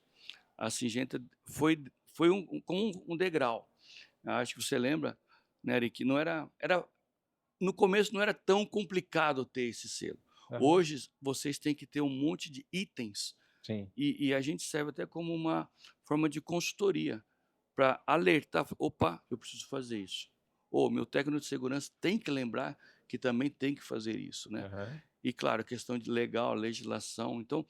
[SPEAKER 3] a Syngenta foi como um degrau. Acho que você lembra, né, Eric, que não era no começo não era tão complicado ter esse selo. Hoje vocês têm que ter um monte de itens.
[SPEAKER 2] Sim.
[SPEAKER 3] E a gente serve até como uma forma de consultoria para alertar, opa, eu preciso fazer isso. Ou meu técnico de segurança tem que lembrar que também tem que fazer isso, né? E claro, questão de legal, legislação. Então,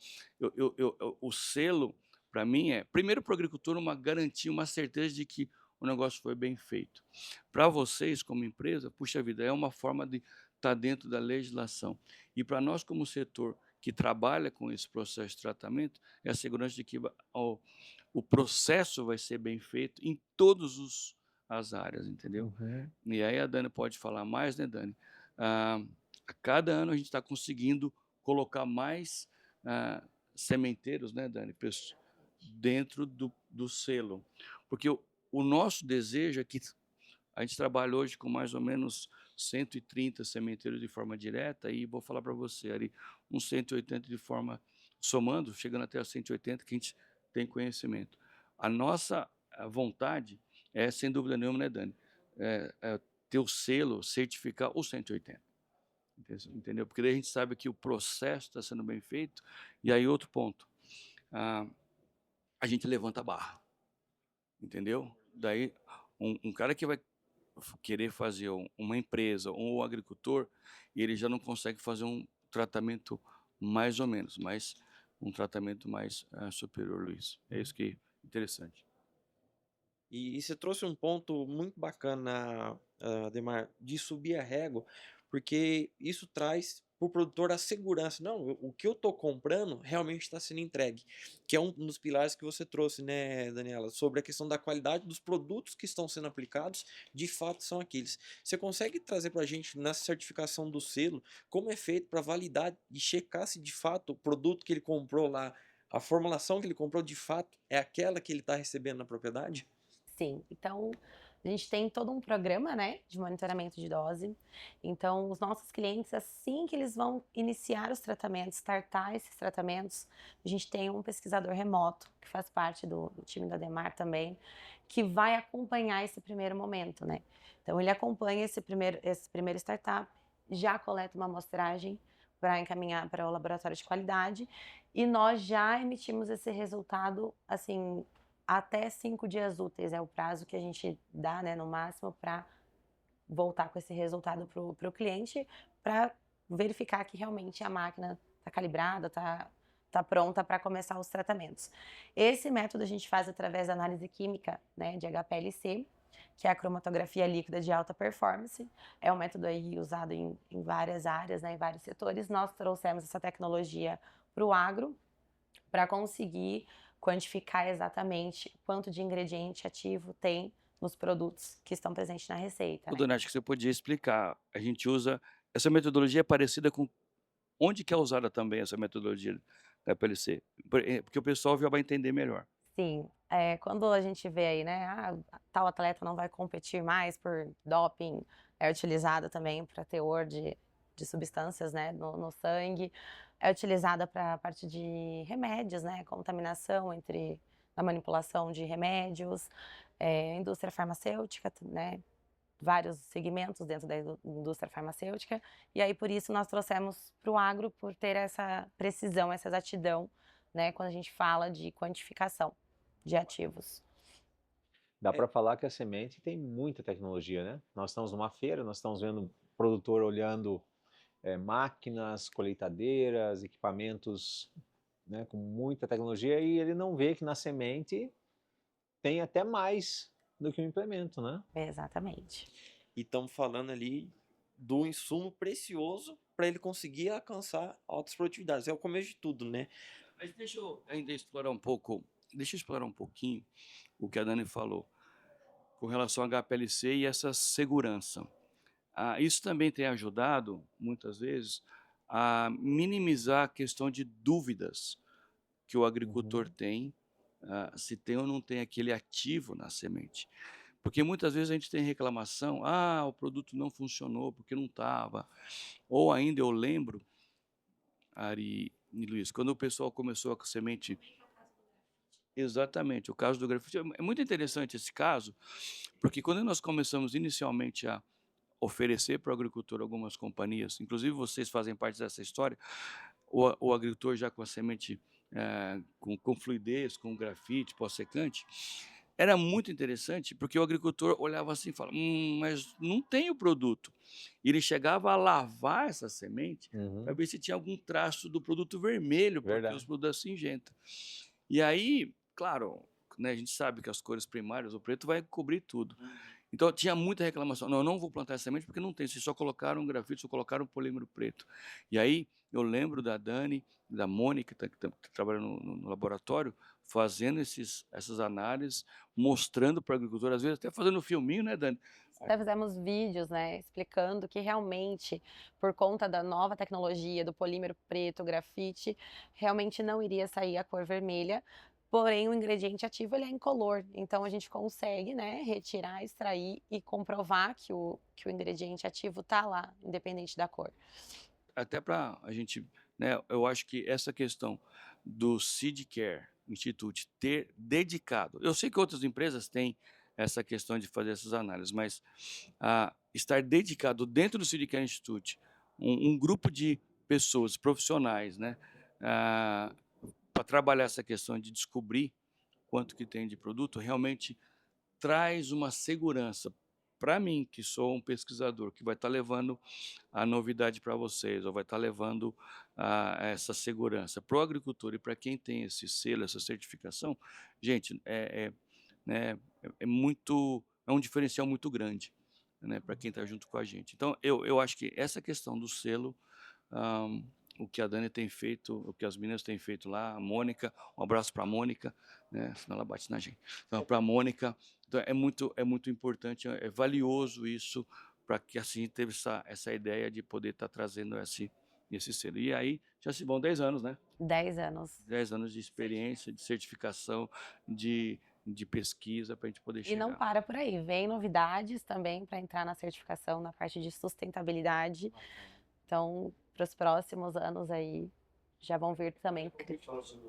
[SPEAKER 3] o selo para mim é primeiro para o agricultor uma garantia, uma certeza de que o negócio foi bem feito. Para vocês como empresa, puxa vida, é uma forma de estar dentro da legislação. E para nós como setor que trabalha com esse processo de tratamento, é a segurança de que o processo vai ser bem feito em todas as áreas, entendeu? E aí a Dani pode falar mais, né, Dani? A cada ano a gente está conseguindo colocar mais sementeiros, né, Dani, dentro do selo. Porque o nosso desejo é que a gente trabalha hoje com mais ou menos 130 sementeiros de forma direta e vou falar para você, ali, uns 180 de forma, somando, chegando até a 180 que a gente tem conhecimento. A nossa vontade é, sem dúvida nenhuma, né, Dani, ter o selo, certificar os 180. Entendeu? Porque daí a gente sabe que o processo está sendo bem feito. E aí outro ponto, a gente levanta a barra, entendeu? Daí um cara que vai querer fazer uma empresa ou um agricultor, ele já não consegue fazer um tratamento mais ou menos, mas um tratamento mais superior, Luiz. É isso que é interessante.
[SPEAKER 1] E você trouxe um ponto muito bacana, Ademar, de subir a régua, porque isso traz para o produtor a segurança. Não, o que eu estou comprando realmente está sendo entregue, que é um dos pilares que você trouxe, né, Daniela, sobre a questão da qualidade dos produtos que estão sendo aplicados, de fato são aqueles. Você consegue trazer para a gente, nessa certificação do selo, como é feito para validar e checar se de fato o produto que ele comprou lá, a formulação que ele comprou de fato é aquela que ele está recebendo na propriedade?
[SPEAKER 5] Sim, então a gente tem todo um programa, né, de monitoramento de dose. Então, os nossos clientes, assim que eles vão iniciar os tratamentos, startar esses tratamentos, a gente tem um pesquisador remoto, que faz parte do time da Ademar também, que vai acompanhar esse primeiro momento, né? Então, ele acompanha esse primeiro startup, já coleta uma amostragem para encaminhar para o laboratório de qualidade e nós já emitimos esse resultado, assim, até 5 dias úteis é o prazo que a gente dá, né, no máximo, para voltar com esse resultado para o cliente, para verificar que realmente a máquina está calibrada, está pronta para começar os tratamentos. Esse método a gente faz através da análise química, né, de HPLC, que é a cromatografia líquida de alta performance. É um método aí usado em várias áreas, né, em vários setores. Nós trouxemos essa tecnologia para o agro, para conseguir quantificar exatamente quanto de ingrediente ativo tem nos produtos que estão presentes na receita,
[SPEAKER 3] Ô,
[SPEAKER 5] né.
[SPEAKER 3] Dani, acho que você podia explicar. A gente usa essa metodologia é parecida com onde que é usada também essa metodologia da PLC? Porque o pessoal já vai entender melhor.
[SPEAKER 5] Sim, quando a gente vê aí, né, tal atleta não vai competir mais por doping, é utilizada também para teor de substâncias, né, no sangue, é utilizada para a parte de remédios, né, contaminação na manipulação de remédios, indústria farmacêutica, né, vários segmentos dentro da indústria farmacêutica, e aí por isso nós trouxemos para o agro, por ter essa precisão, essa exatidão, né, quando a gente fala de quantificação de ativos.
[SPEAKER 2] Dá
[SPEAKER 1] É.
[SPEAKER 2] para falar que a semente tem muita tecnologia, né? Nós estamos numa feira, nós estamos vendo um produtor olhando máquinas, colheitadeiras, equipamentos, né, com muita tecnologia, e ele não vê que na semente tem até mais do que um implemento, né?
[SPEAKER 5] Exatamente.
[SPEAKER 1] E estamos falando ali do insumo precioso para ele conseguir alcançar altas produtividades. É o começo de tudo, né?
[SPEAKER 3] Mas deixa eu ainda explorar um pouco, deixa eu explorar um pouquinho o que a Dani falou com relação ao HPLC e essa segurança. Isso também tem ajudado, muitas vezes, a minimizar a questão de dúvidas que o agricultor tem, se tem ou não tem aquele ativo na semente. Porque muitas vezes a gente tem reclamação, o produto não funcionou porque não estava. Ou ainda eu lembro, Ari e Luiz, quando o pessoal começou com a semente. Exatamente, o caso do grafite. É muito interessante esse caso, porque quando nós começamos inicialmente a oferecer para o agricultor algumas companhias, inclusive vocês fazem parte dessa história, o agricultor já com a semente com fluidez, com grafite, pó-secante, era muito interessante, porque o agricultor olhava assim e falava, mas não tem o produto. E ele chegava a lavar essa semente para ver se tinha algum traço do produto vermelho, porque
[SPEAKER 2] Verdade.
[SPEAKER 3] os produtos cinzenta. E aí, claro, né, a gente sabe que as cores primárias, o preto vai cobrir tudo. Então tinha muita reclamação. Não, eu não vou plantar essa semente porque não tem. Vocês só colocaram grafite, só colocaram polímero preto. E aí eu lembro da Dani, da Mônica, que trabalha no laboratório, fazendo essas análises, mostrando para o agricultor, às vezes até fazendo um filminho, né, Dani?
[SPEAKER 5] Até fizemos vídeos, né, explicando que realmente, por conta da nova tecnologia, do polímero preto, grafite, realmente não iria sair a cor vermelha, porém o ingrediente ativo ele é incolor, então a gente consegue, né, retirar, extrair e comprovar que o ingrediente ativo está lá, independente da cor.
[SPEAKER 3] Até para a gente, né, eu acho que essa questão do Seed Care Institute ter dedicado, eu sei que outras empresas têm essa questão de fazer essas análises, mas estar dedicado dentro do Seed Care Institute, um grupo de pessoas, profissionais, né, para trabalhar essa questão de descobrir quanto que tem de produto, realmente traz uma segurança para mim, que sou um pesquisador, que vai estar levando a novidade para vocês, ou vai estar levando essa segurança para o agricultor e para quem tem esse selo, essa certificação, gente, né, é um diferencial muito grande, né, para quem está junto com a gente. Então, eu acho que essa questão do selo, o que a Dani tem feito, o que as meninas têm feito lá, a Mônica, um abraço para a Mônica, né, senão ela bate na gente. Então, para a Mônica, então, é muito importante, é valioso isso, para que assim teve essa ideia de poder estar trazendo esse selo. E aí já se vão 10 anos, né?
[SPEAKER 5] 10 anos.
[SPEAKER 3] 10 anos de experiência, de certificação, de pesquisa para a gente poder
[SPEAKER 5] E não
[SPEAKER 3] chegar.
[SPEAKER 5] para por aí, vem novidades também para entrar na certificação na parte de sustentabilidade. Então, para os próximos anos aí, já vão vir também critérios.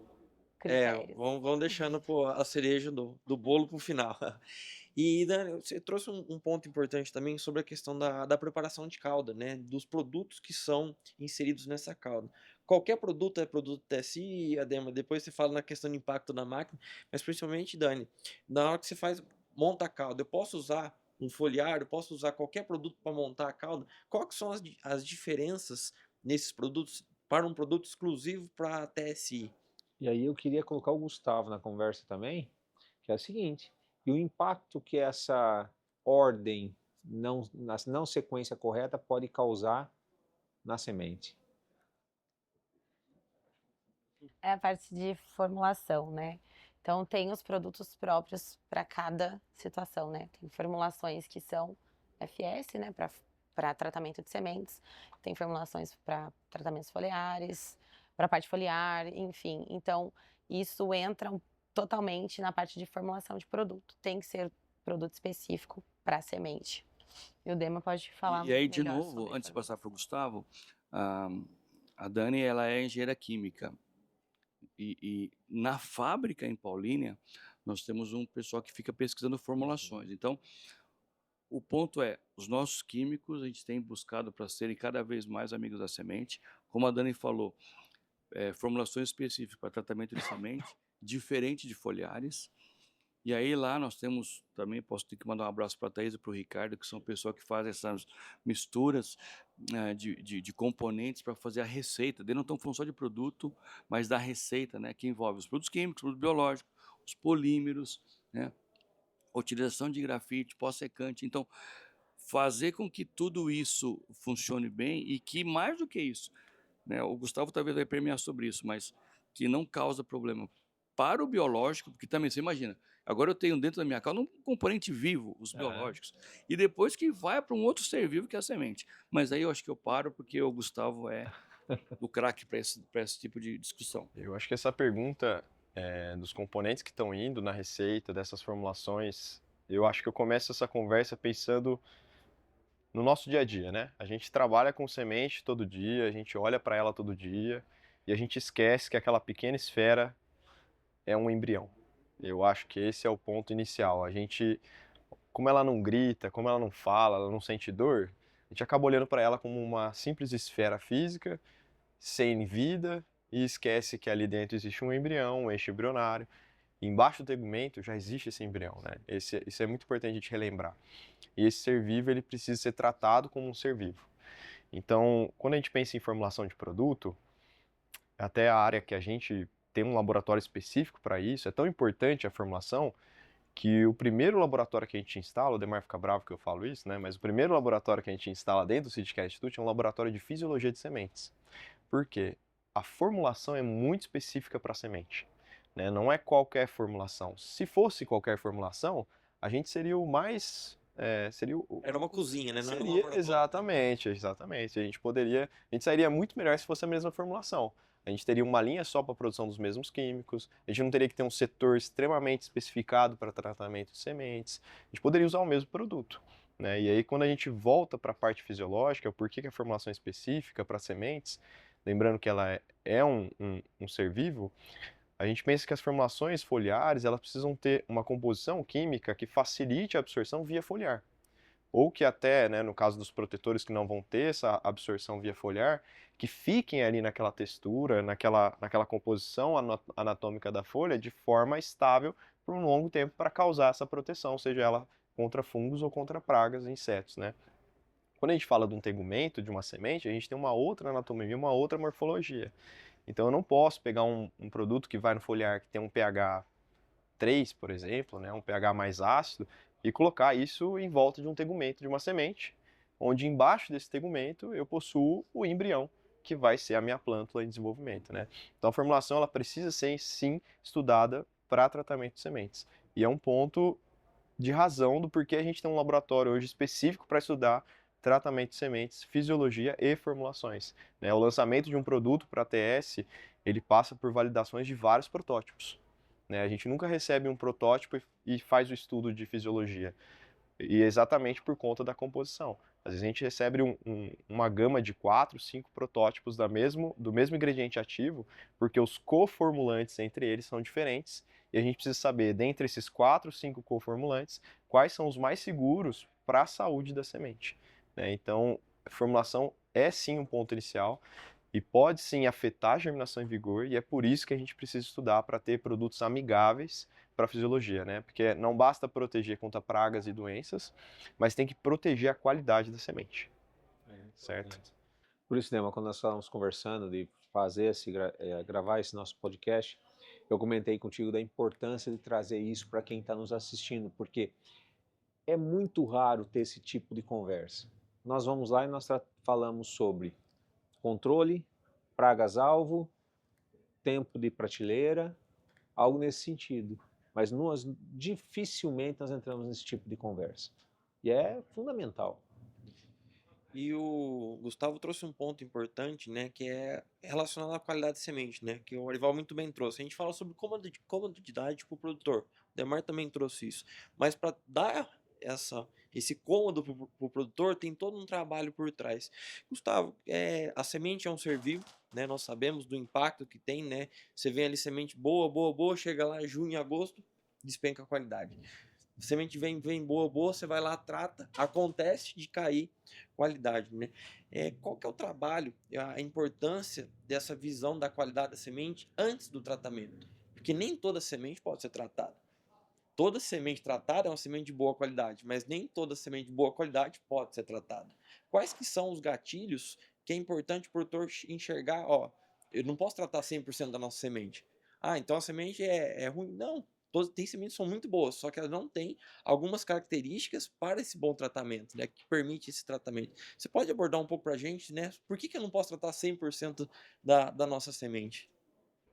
[SPEAKER 1] Vão deixando a cereja do bolo para o final. E, Dani, você trouxe um ponto importante também sobre a questão da preparação de calda, né? Dos produtos que são inseridos nessa calda. Qualquer produto é produto TSI, Adema, depois você fala na questão do impacto da máquina, mas principalmente, Dani, na hora que você monta a calda, eu posso usar um foliário, eu posso usar qualquer produto para montar a calda. Quais que são as diferenças nesses produtos para um produto exclusivo para TSI?
[SPEAKER 2] E aí eu queria colocar o Gustavo na conversa também, que é o seguinte, e o impacto que essa ordem na não sequência correta pode causar na semente.
[SPEAKER 5] é a parte de formulação, né? Então, tem os produtos próprios para cada situação, né? Tem formulações que são FS, né, para tratamento de sementes, tem formulações para tratamentos foliares, para parte foliar, enfim. Então, isso entra totalmente na parte de formulação de produto. Tem que ser produto específico para a semente. E o Dema pode falar
[SPEAKER 3] E aí, de
[SPEAKER 5] melhor
[SPEAKER 3] novo,
[SPEAKER 5] sobre
[SPEAKER 3] antes de passar para o
[SPEAKER 5] formulação.
[SPEAKER 3] Gustavo, a, a Dani, ela é engenheira química. E na fábrica em Paulínia, nós temos um pessoal que fica pesquisando formulações. Então, o ponto é, os nossos químicos, a gente tem buscado para serem cada vez mais amigos da semente. Como a Dani falou, formulações específicas para tratamento de semente, diferente de foliares. E aí lá nós temos, também posso ter que mandar um abraço para a Thaís e para o Ricardo, que são pessoas que fazem essas misturas de componentes para fazer a receita. Eles não estão falando só de produto, mas da receita, né, que envolve os produtos químicos, os produtos biológicos, os polímeros, né, a utilização de grafite, pó-secante. Então, fazer com que tudo isso funcione bem e que, mais do que isso, né, o Gustavo talvez vai permear sobre isso, mas que não causa problema para o biológico, porque também, você imagina, agora eu tenho dentro da minha casa um componente vivo, os biológicos, e depois que vai para um outro ser vivo que é a semente. Mas aí eu acho que eu paro, porque o Gustavo é o craque para esse tipo de discussão.
[SPEAKER 4] Eu acho que essa pergunta dos componentes que estão indo na receita, dessas formulações, eu acho que eu começo essa conversa pensando no nosso dia a dia, né? A gente trabalha com semente todo dia, a gente olha para ela todo dia e a gente esquece que aquela pequena esfera é um embrião. Eu acho que esse é o ponto inicial. A gente, como ela não grita, como ela não fala, ela não sente dor, a gente acaba olhando para ela como uma simples esfera física, sem vida, e esquece que ali dentro existe um embrião, um eixo embrionário. E embaixo do tegumento já existe esse embrião, né? Isso é muito importante a gente relembrar. E esse ser vivo, ele precisa ser tratado como um ser vivo. Então, quando a gente pensa em formulação de produto, até a área que a gente tem um laboratório específico para isso, é tão importante a formulação que o primeiro laboratório que a gente instala, o Demar fica bravo que eu falo isso, né? Mas o primeiro laboratório que a gente instala dentro do Seedcare Institute é um laboratório de fisiologia de sementes. Por quê? A formulação é muito específica para a semente, né? Não é qualquer formulação. Se fosse qualquer formulação, a gente seria o mais
[SPEAKER 1] Era uma cozinha, né? Não era um
[SPEAKER 4] seria
[SPEAKER 1] laboratório.
[SPEAKER 4] exatamente. A gente sairia muito melhor se fosse a mesma formulação. A gente teria uma linha só para a produção dos mesmos químicos, a gente não teria que ter um setor extremamente especificado para tratamento de sementes, a gente poderia usar o mesmo produto, né? E aí quando a gente volta para a parte fisiológica, o porquê que a formulação é específica para sementes, lembrando que ela é um ser vivo, a gente pensa que as formulações foliares elas precisam ter uma composição química que facilite a absorção via foliar. Ou que até, né, no caso dos protetores que não vão ter essa absorção via foliar, que fiquem ali naquela textura, naquela composição anatômica da folha de forma estável por um longo tempo para causar essa proteção, seja ela contra fungos ou contra pragas e insetos, né? Quando a gente fala de um tegumento, de uma semente, a gente tem uma outra anatomia, uma outra morfologia. Então eu não posso pegar um produto que vai no foliar que tem um pH 3, por exemplo, né, um pH mais ácido, e colocar isso em volta de um tegumento de uma semente, onde embaixo desse tegumento eu possuo o embrião, que vai ser a minha plântula em desenvolvimento, né? Então a formulação ela precisa ser sim estudada para tratamento de sementes. E é um ponto de razão do porquê a gente tem um laboratório hoje específico para estudar tratamento de sementes, fisiologia e formulações, né? O lançamento de um produto para ATS, ele passa por validações de vários protótipos, né? A gente nunca recebe um protótipo e faz o estudo de fisiologia, e exatamente por conta da composição. Às vezes a gente recebe uma gama de 4, 5 protótipos do mesmo ingrediente ativo, porque os coformulantes entre eles são diferentes, e a gente precisa saber, dentre esses 4, 5 coformulantes, quais são os mais seguros para a saúde da semente, né? Então, a formulação é sim um ponto inicial, e pode sim afetar a germinação em vigor, e é por isso que a gente precisa estudar para ter produtos amigáveis para a fisiologia, né? Porque não basta proteger contra pragas e doenças, mas tem que proteger a qualidade da semente, certo?
[SPEAKER 2] Por isso, Nema, quando nós estávamos conversando de fazer gravar esse nosso podcast, eu comentei contigo da importância de trazer isso para quem está nos assistindo, porque é muito raro ter esse tipo de conversa. Nós vamos lá e nós falamos sobre controle, pragas-alvo, tempo de prateleira, algo nesse sentido. Mas dificilmente nós entramos nesse tipo de conversa. E é fundamental.
[SPEAKER 1] E o Gustavo trouxe um ponto importante, né, que é relacionado à qualidade de semente, né, que o Arival muito bem trouxe. A gente fala sobre comodidade para o produtor. O Demar também trouxe isso. Mas para dar esse cômodo para o produtor, tem todo um trabalho por trás. Gustavo, a semente é um ser vivo, né, nós sabemos do impacto que tem, né? Você vê ali semente boa, boa, boa, chega lá junho, agosto, despenca a qualidade. A semente vem boa, boa, você vai lá, trata, acontece de cair qualidade, né? Qual que é o trabalho, a importância dessa visão da qualidade da semente antes do tratamento? Porque nem toda semente pode ser tratada. Toda semente tratada é uma semente de boa qualidade, mas nem toda semente de boa qualidade pode ser tratada. Quais que são os gatilhos que é importante o produtor enxergar? Ó, eu não posso tratar 100% da nossa semente. Ah, então a semente é ruim? Não. Tem sementes que são muito boas, só que elas não têm algumas características para esse bom tratamento, né, que permite esse tratamento. Você pode abordar um pouco para a gente, né? Por que eu não posso tratar 100% da nossa semente?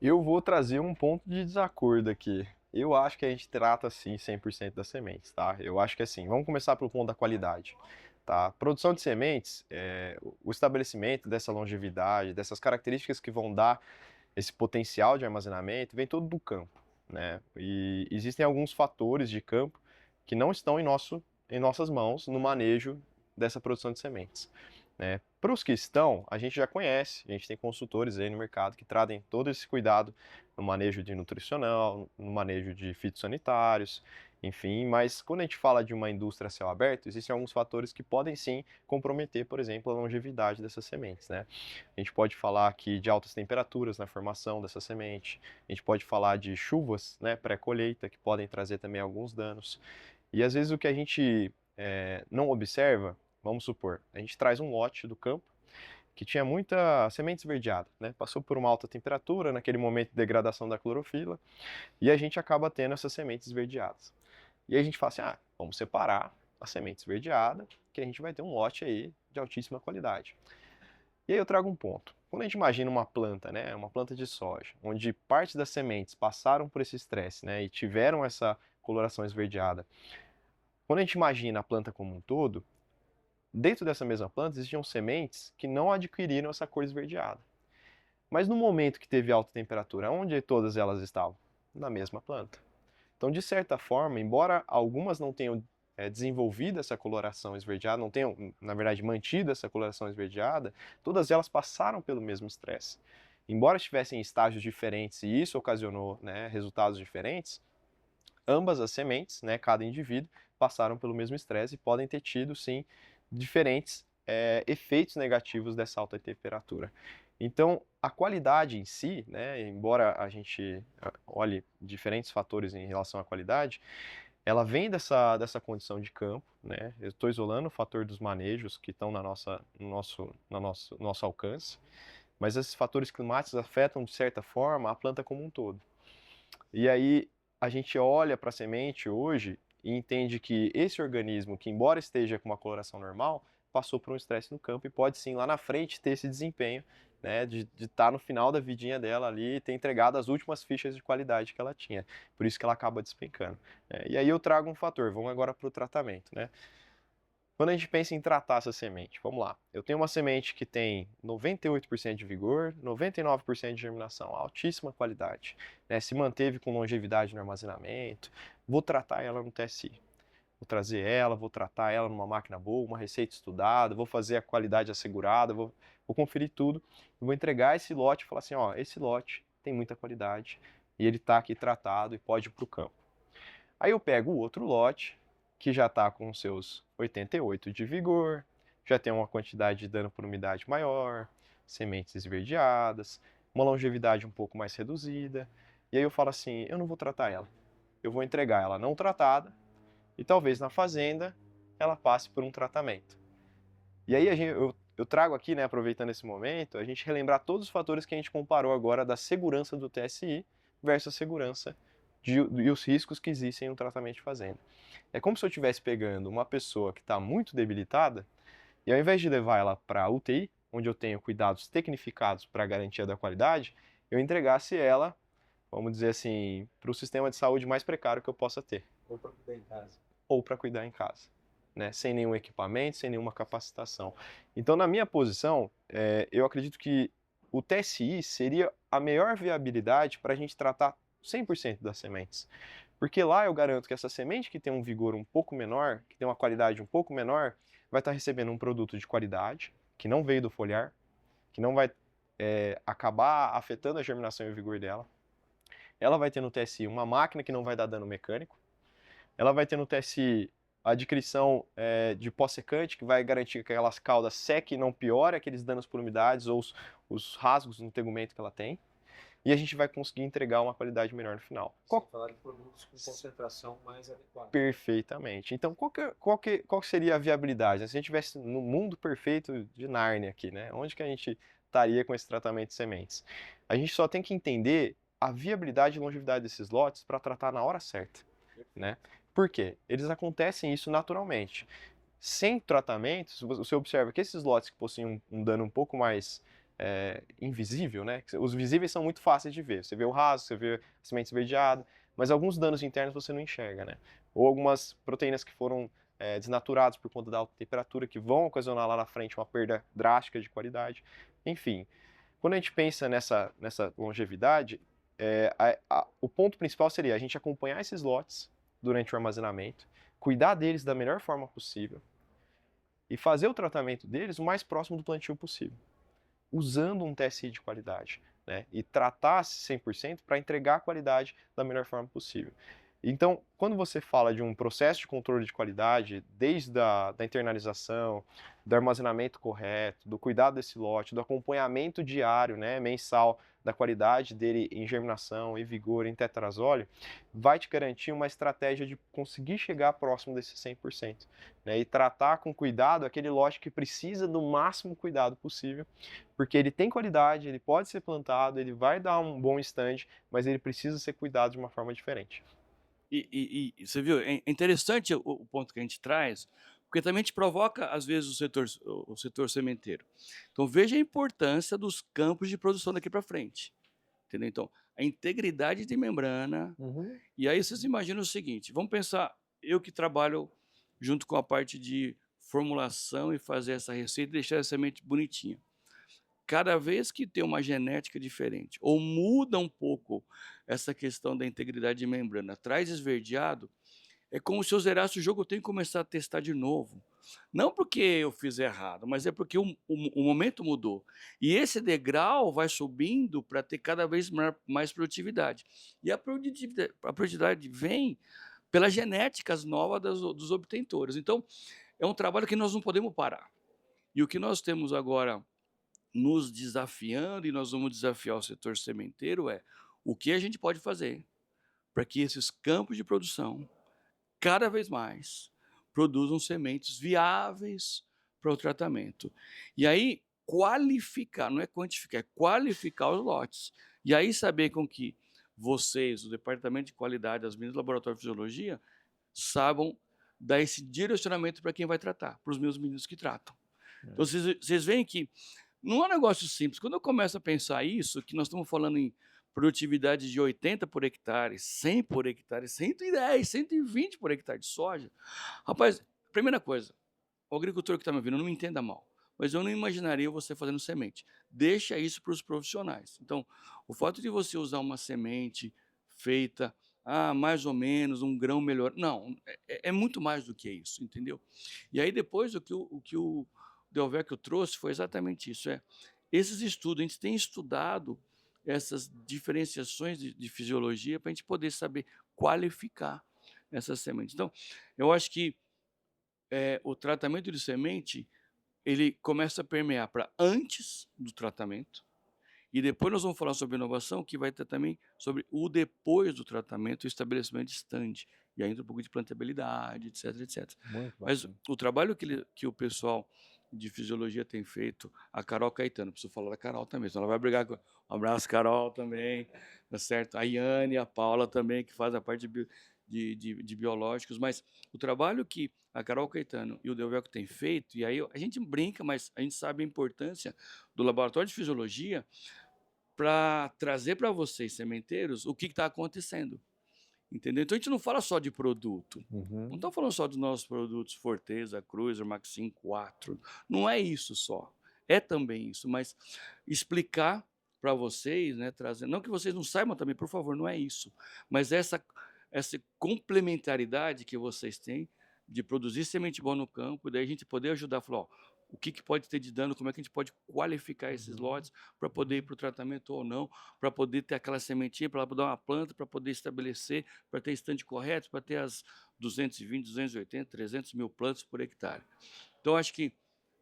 [SPEAKER 4] Eu vou trazer um ponto de desacordo aqui. Eu acho que a gente trata assim 100% das sementes, tá? Eu acho que assim, vamos começar pelo ponto da qualidade, tá? Produção de sementes, o estabelecimento dessa longevidade, dessas características que vão dar esse potencial de armazenamento, vem todo do campo, né? E existem alguns fatores de campo que não estão em nossas mãos no manejo dessa produção de sementes, né? Para os que estão, a gente já conhece, a gente tem consultores aí no mercado que trazem todo esse cuidado no manejo de nutricional, no manejo de fitossanitários, enfim, mas quando a gente fala de uma indústria a céu aberto, existem alguns fatores que podem sim comprometer, por exemplo, a longevidade dessas sementes, né? A gente pode falar aqui de altas temperaturas na formação dessa semente, a gente pode falar de chuvas, né, pré-colheita, que podem trazer também alguns danos. E às vezes o que a gente não observa, vamos supor, a gente traz um lote do campo que tinha muita semente esverdeada, né? Passou por uma alta temperatura, naquele momento de degradação da clorofila, e a gente acaba tendo essas sementes esverdeadas. E aí a gente fala assim, vamos separar a semente esverdeada, que a gente vai ter um lote aí de altíssima qualidade. E aí eu trago um ponto. Quando a gente imagina uma planta, né, uma planta de soja, onde parte das sementes passaram por esse estresse, né, e tiveram essa coloração esverdeada, quando a gente imagina a planta como um todo, dentro dessa mesma planta existiam sementes que não adquiriram essa cor esverdeada. Mas no momento que teve alta temperatura, onde todas elas estavam? Na mesma planta. Então, de certa forma, embora algumas não tenham desenvolvido essa coloração esverdeada, não tenham, na verdade, mantido essa coloração esverdeada, todas elas passaram pelo mesmo estresse. Embora estivessem em estágios diferentes e isso ocasionou, né, resultados diferentes, ambas as sementes, né, cada indivíduo, passaram pelo mesmo estresse e podem ter tido, sim, diferentes efeitos negativos dessa alta temperatura. Então, a qualidade em si, né, embora a gente olhe diferentes fatores em relação à qualidade, ela vem dessa condição de campo, né? Eu estou isolando o fator dos manejos que estão no nosso alcance, mas esses fatores climáticos afetam, de certa forma, a planta como um todo. E aí, a gente olha para a semente hoje e entende que esse organismo, que embora esteja com uma coloração normal, passou por um estresse no campo e pode sim lá na frente ter esse desempenho, né, de estar no final da vidinha dela ali e ter entregado as últimas fichas de qualidade que ela tinha. Por isso que ela acaba despencando. E aí eu trago um fator, vamos agora para o tratamento, né? Quando a gente pensa em tratar essa semente, vamos lá. Eu tenho uma semente que tem 98% de vigor, 99% de germinação, altíssima qualidade, né? Se manteve com longevidade no armazenamento. Vou tratar ela no TSI. Vou trazer ela, vou tratar ela numa máquina boa, uma receita estudada, vou fazer a qualidade assegurada, vou conferir tudo. Vou entregar esse lote e falar assim, ó, esse lote tem muita qualidade e ele está aqui tratado e pode ir para o campo. Aí eu pego o outro lote, que já está com seus 88 de vigor, já tem uma quantidade de dano por umidade maior, sementes esverdeadas, uma longevidade um pouco mais reduzida. E aí eu falo assim, eu não vou tratar ela. Eu vou entregar ela não tratada e talvez na fazenda ela passe por um tratamento. E aí eu trago aqui, né, aproveitando esse momento, a gente relembrar todos os fatores que a gente comparou agora da segurança do TSI versus a segurança e os riscos que existem no tratamento de fazenda. É como se eu estivesse pegando uma pessoa que está muito debilitada e ao invés de levar ela para a UTI, onde eu tenho cuidados tecnificados para a garantia da qualidade, eu entregasse ela, vamos dizer assim, para o sistema de saúde mais precário que eu possa ter.
[SPEAKER 2] Ou para cuidar em casa.
[SPEAKER 4] Ou para cuidar em casa, né? Sem nenhum equipamento, sem nenhuma capacitação. Então, na minha posição, eu acredito que o TSI seria a melhor viabilidade para a gente tratar 100% das sementes. Porque lá eu garanto que essa semente que tem um vigor um pouco menor, que tem uma qualidade um pouco menor, vai estar recebendo um produto de qualidade, que não veio do foliar, que não vai acabar afetando a germinação e o vigor dela. Ela vai ter no TSI uma máquina que não vai dar dano mecânico. Ela vai ter no TSI a adquirição de pó secante, que vai garantir que aquelas caudas sequem e não piore aqueles danos por umidades ou os rasgos no tegumento que ela tem. E a gente vai conseguir entregar uma qualidade melhor no final.
[SPEAKER 2] Sem falar de produtos com concentração mais adequada.
[SPEAKER 4] Perfeitamente. Então, qual que seria a viabilidade? Se a gente estivesse no mundo perfeito de Nárnia aqui, né? Onde que a gente estaria com esse tratamento de sementes? A gente só tem que entender a viabilidade e longevidade desses lotes para tratar na hora certa, né? Por quê? Eles acontecem isso naturalmente. Sem tratamento, se você observa que esses lotes que possuem um dano um pouco mais invisível, né? Os visíveis são muito fáceis de ver. Você vê o raso, você vê a semente esverdeada, mas alguns danos internos você não enxerga, né? Ou algumas proteínas que foram desnaturadas por conta da alta temperatura, que vão ocasionar lá na frente uma perda drástica de qualidade. Enfim, quando a gente pensa nessa longevidade, o ponto principal seria a gente acompanhar esses lotes durante o armazenamento, cuidar deles da melhor forma possível e fazer o tratamento deles o mais próximo do plantio possível, usando um TSI de qualidade, né? E tratar 100% para entregar a qualidade da melhor forma possível. Então, quando você fala de um processo de controle de qualidade, desde da internalização, do armazenamento correto, do cuidado desse lote, do acompanhamento diário, né, mensal, da qualidade dele em germinação, em vigor, em tetrazóleo, vai te garantir uma estratégia de conseguir chegar próximo desse 100%, né, e tratar com cuidado aquele lote que precisa do máximo cuidado possível, porque ele tem qualidade, ele pode ser plantado, ele vai dar um bom stand, mas ele precisa ser cuidado de uma forma diferente.
[SPEAKER 3] E você viu, é interessante o ponto que a gente traz, porque também te provoca, às vezes, o setor sementeiro. Então, veja a importância dos campos de produção daqui para frente. Entendeu? Então, a integridade de membrana. E aí vocês imaginam o seguinte: vamos pensar, eu que trabalho junto com a parte de formulação e fazer essa receita e deixar a semente bonitinha. Cada vez que tem uma genética diferente, ou muda um pouco essa questão da integridade de membrana, traz esverdeado, é como se eu zerasse o jogo, eu tenho que começar a testar de novo. Não porque eu fiz errado, mas é porque o momento mudou. E esse degrau vai subindo para ter cada vez mais produtividade. E a produtividade vem pelas genéticas novas dos obtentores. Então, é um trabalho que nós não podemos parar. E o que nós temos agora nos desafiando, e nós vamos desafiar o setor sementeiro, o que a gente pode fazer para que esses campos de produção, cada vez mais, produzam sementes viáveis para o tratamento. E aí, qualificar, não é quantificar, é qualificar os lotes. E aí, saber com que vocês, o Departamento de Qualidade, as meninas do Laboratório de Fisiologia, saibam dar esse direcionamento para quem vai tratar, para os meus meninos que tratam. Então, vocês veem que não é um negócio simples. Quando eu começo a pensar isso, que nós estamos falando em produtividade de 80 por hectare, 100 por hectare, 110, 120 por hectare de soja. Rapaz, primeira coisa, o agricultor que está me ouvindo, não me entenda mal, mas eu não imaginaria você fazendo semente. Deixa isso para os profissionais. Então, o fato de você usar uma semente feita, mais ou menos, um grão melhor, não, é muito mais do que isso, entendeu? E aí depois o que o Delvecchio trouxe foi exatamente isso. Esses estudos, a gente tem estudado essas diferenciações de fisiologia para a gente poder saber qualificar essas sementes. Então, eu acho que o tratamento de semente, ele começa a permear para antes do tratamento, e depois nós vamos falar sobre inovação, que vai ter também sobre o depois do tratamento, o estabelecimento de stand, e aí entra um pouco de plantabilidade, etc, etc.
[SPEAKER 2] Muito
[SPEAKER 3] Mas
[SPEAKER 2] bacana.
[SPEAKER 3] o trabalho que o pessoal de fisiologia tem feito, a Carol Caetano, preciso falar da Carol também, senão ela vai brigar com... Um abraço, Carol, também, tá certo? A Iane, a Paula também, que faz a parte de biológicos, mas o trabalho que a Carol Caetano e o Delvecchio têm feito, e aí a gente brinca, mas a gente sabe a importância do laboratório de fisiologia para trazer para vocês, sementeiros, o que está acontecendo. Entendeu? Então a gente não fala só de produto. Não estamos falando só dos nossos produtos Forteza, Cruiser, Maxim 4. Não é isso só. É também isso, mas explicar para vocês, né, trazer, não que vocês não saibam também, por favor, não é isso, mas essa complementaridade que vocês têm de produzir semente boa no campo, daí a gente poder ajudar, falar, ó, o que pode ter de dano, como é que a gente pode qualificar esses lotes para poder ir para o tratamento ou não, para poder ter aquela sementinha, para dar uma planta, para poder estabelecer, para ter estande correto, para ter as 220, 280, 300 mil plantas por hectare. Então, acho que,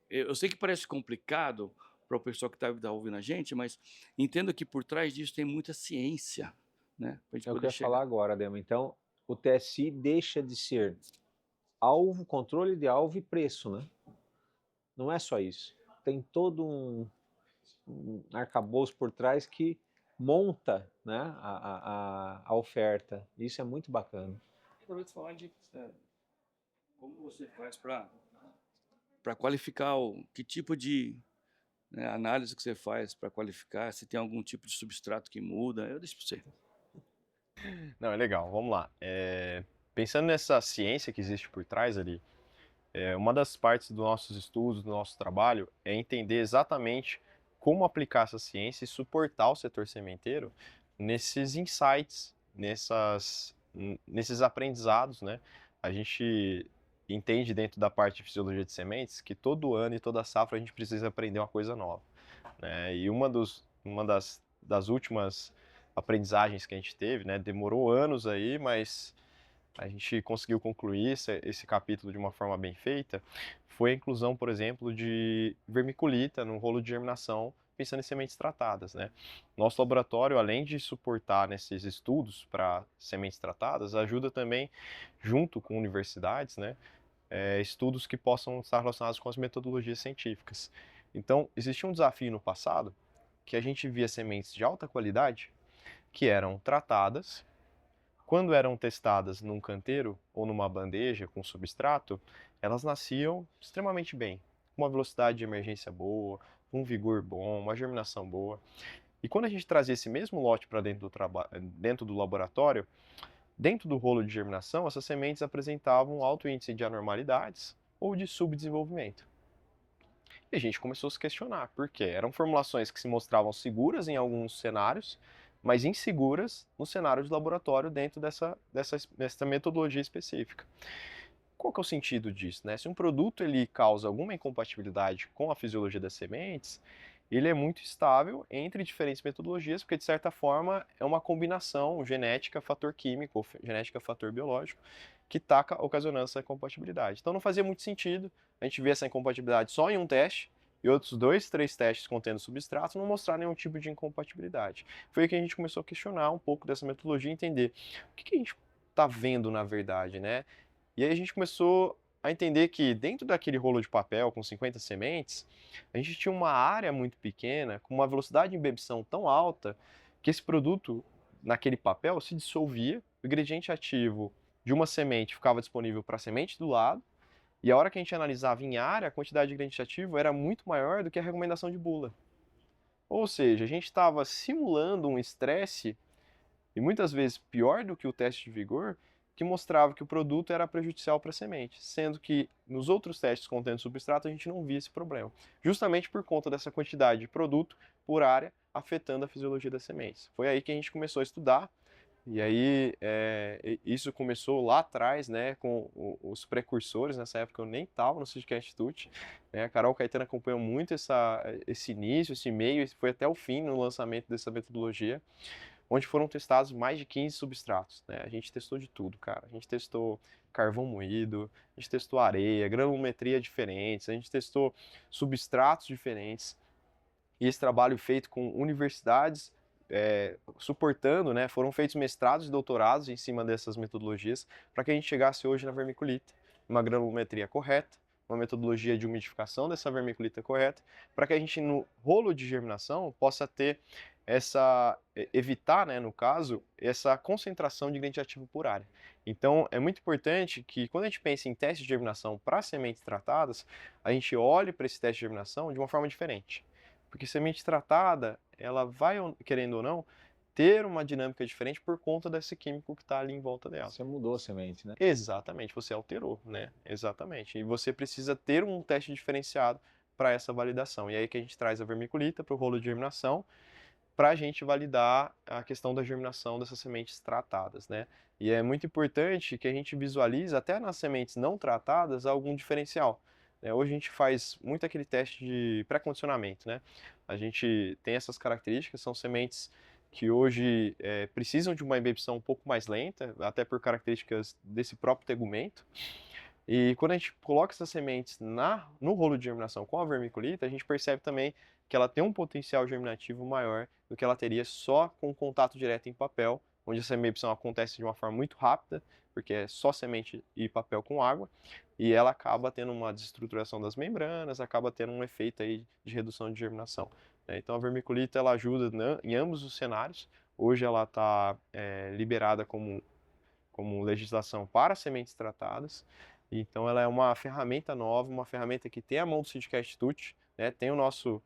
[SPEAKER 3] eu sei que parece complicado para o pessoal que está ouvindo a gente, mas entenda que por trás disso tem muita ciência, né? Pra gente
[SPEAKER 2] É o que eu
[SPEAKER 3] poder
[SPEAKER 2] ia falar agora, Dema. Então, o TSI deixa de ser alvo, controle de alvo e preço, né? Não é só isso. Tem todo um arcabouço por trás que monta, né, a oferta. Isso é muito bacana.
[SPEAKER 3] Talvez falar de como você faz para qualificar que tipo de, né, análise que você faz para qualificar, se tem algum tipo de substrato que muda, eu deixo para você.
[SPEAKER 4] Não, é legal, vamos lá. Pensando nessa ciência que existe por trás ali, uma das partes dos nossos estudos, do nosso trabalho, é entender exatamente como aplicar essa ciência e suportar o setor sementeiro nesses insights, nesses aprendizados, né? A gente entende dentro da parte de fisiologia de sementes que todo ano e toda safra a gente precisa aprender uma coisa nova, né? E uma das últimas aprendizagens que a gente teve, né? Demorou anos aí, mas a gente conseguiu concluir esse capítulo de uma forma bem feita, foi a inclusão, por exemplo, de vermiculita no rolo de germinação, pensando em sementes tratadas, né? Nosso laboratório, além de suportar nesses estudos para sementes tratadas, ajuda também, junto com universidades, né, estudos que possam estar relacionados com as metodologias científicas. Então, existia um desafio no passado, que a gente via sementes de alta qualidade, que eram tratadas. Quando eram testadas num canteiro ou numa bandeja com substrato, elas nasciam extremamente bem, com uma velocidade de emergência boa, um vigor bom, uma germinação boa. E quando a gente trazia esse mesmo lote para dentro do laboratório, dentro do rolo de germinação, essas sementes apresentavam alto índice de anormalidades ou de subdesenvolvimento. E a gente começou a se questionar, por quê? Eram formulações que se mostravam seguras em alguns cenários, mas inseguras no cenário de laboratório dentro dessa metodologia específica. Qual que é o sentido disso, né? Se um produto ele causa alguma incompatibilidade com a fisiologia das sementes, ele é muito estável entre diferentes metodologias, porque de certa forma é uma combinação genética, fator químico, genética, fator biológico, que está ocasionando essa incompatibilidade. Então não fazia muito sentido a gente ver essa incompatibilidade só em um teste, e outros 2, 3 testes contendo substrato não mostrar nenhum tipo de incompatibilidade. Foi aí que a gente começou a questionar um pouco dessa metodologia e entender o que a gente está vendo na verdade, né? E aí a gente começou a entender que dentro daquele rolo de papel com 50 sementes, a gente tinha uma área muito pequena, com uma velocidade de embebição tão alta, que esse produto, naquele papel, se dissolvia, o ingrediente ativo de uma semente ficava disponível para a semente do lado, e a hora que a gente analisava em área, a quantidade de ingrediente ativo era muito maior do que a recomendação de bula. Ou seja, a gente estava simulando um estresse, e muitas vezes pior do que o teste de vigor, que mostrava que o produto era prejudicial para a semente, sendo que nos outros testes contendo substrato a gente não via esse problema, justamente por conta dessa quantidade de produto por área afetando a fisiologia das sementes. Foi aí que a gente começou a estudar. E aí, isso começou lá atrás, né, com os precursores. Nessa época eu nem estava no Seedcast Institute, né, a Carol Caetano acompanhou muito esse início, esse meio, e foi até o fim no lançamento dessa metodologia, onde foram testados mais de 15 substratos, né, a gente testou de tudo, cara, a gente testou carvão moído, a gente testou areia, granulometria diferentes, a gente testou substratos diferentes, e esse trabalho feito com universidades, suportando, né, foram feitos mestrados e doutorados em cima dessas metodologias para que a gente chegasse hoje na vermiculita, uma granulometria correta, uma metodologia de umidificação dessa vermiculita correta, para que a gente no rolo de germinação possa ter evitar, né, no caso, essa concentração de ingrediente ativo por área. Então é muito importante que quando a gente pensa em testes de germinação para sementes tratadas, a gente olhe para esse teste de germinação de uma forma diferente. Porque semente tratada, ela vai, querendo ou não, ter uma dinâmica diferente por conta desse químico que está ali em volta dela.
[SPEAKER 2] Você mudou a semente, né?
[SPEAKER 4] Exatamente, você alterou, né? Exatamente. E você precisa ter um teste diferenciado para essa validação. E aí que a gente traz a vermiculita para o rolo de germinação, para a gente validar a questão da germinação dessas sementes tratadas, né? E é muito importante que a gente visualize, até nas sementes não tratadas, algum diferencial, né? Hoje a gente faz muito aquele teste de pré-condicionamento, né? A gente tem essas características, são sementes que hoje precisam de uma embebção um pouco mais lenta, até por características desse próprio tegumento. E quando a gente coloca essas sementes no rolo de germinação com a vermiculita, a gente percebe também que ela tem um potencial germinativo maior do que ela teria só com contato direto em papel, onde essa emissão acontece de uma forma muito rápida, porque é só semente e papel com água, e ela acaba tendo uma desestruturação das membranas, acaba tendo um efeito aí de redução de germinação, né? Então a vermiculita ela ajuda em ambos os cenários. Hoje ela está liberada como legislação para sementes tratadas. Então ela é uma ferramenta nova, uma ferramenta que tem a mão do Seedcast Institute, né? Tem o nosso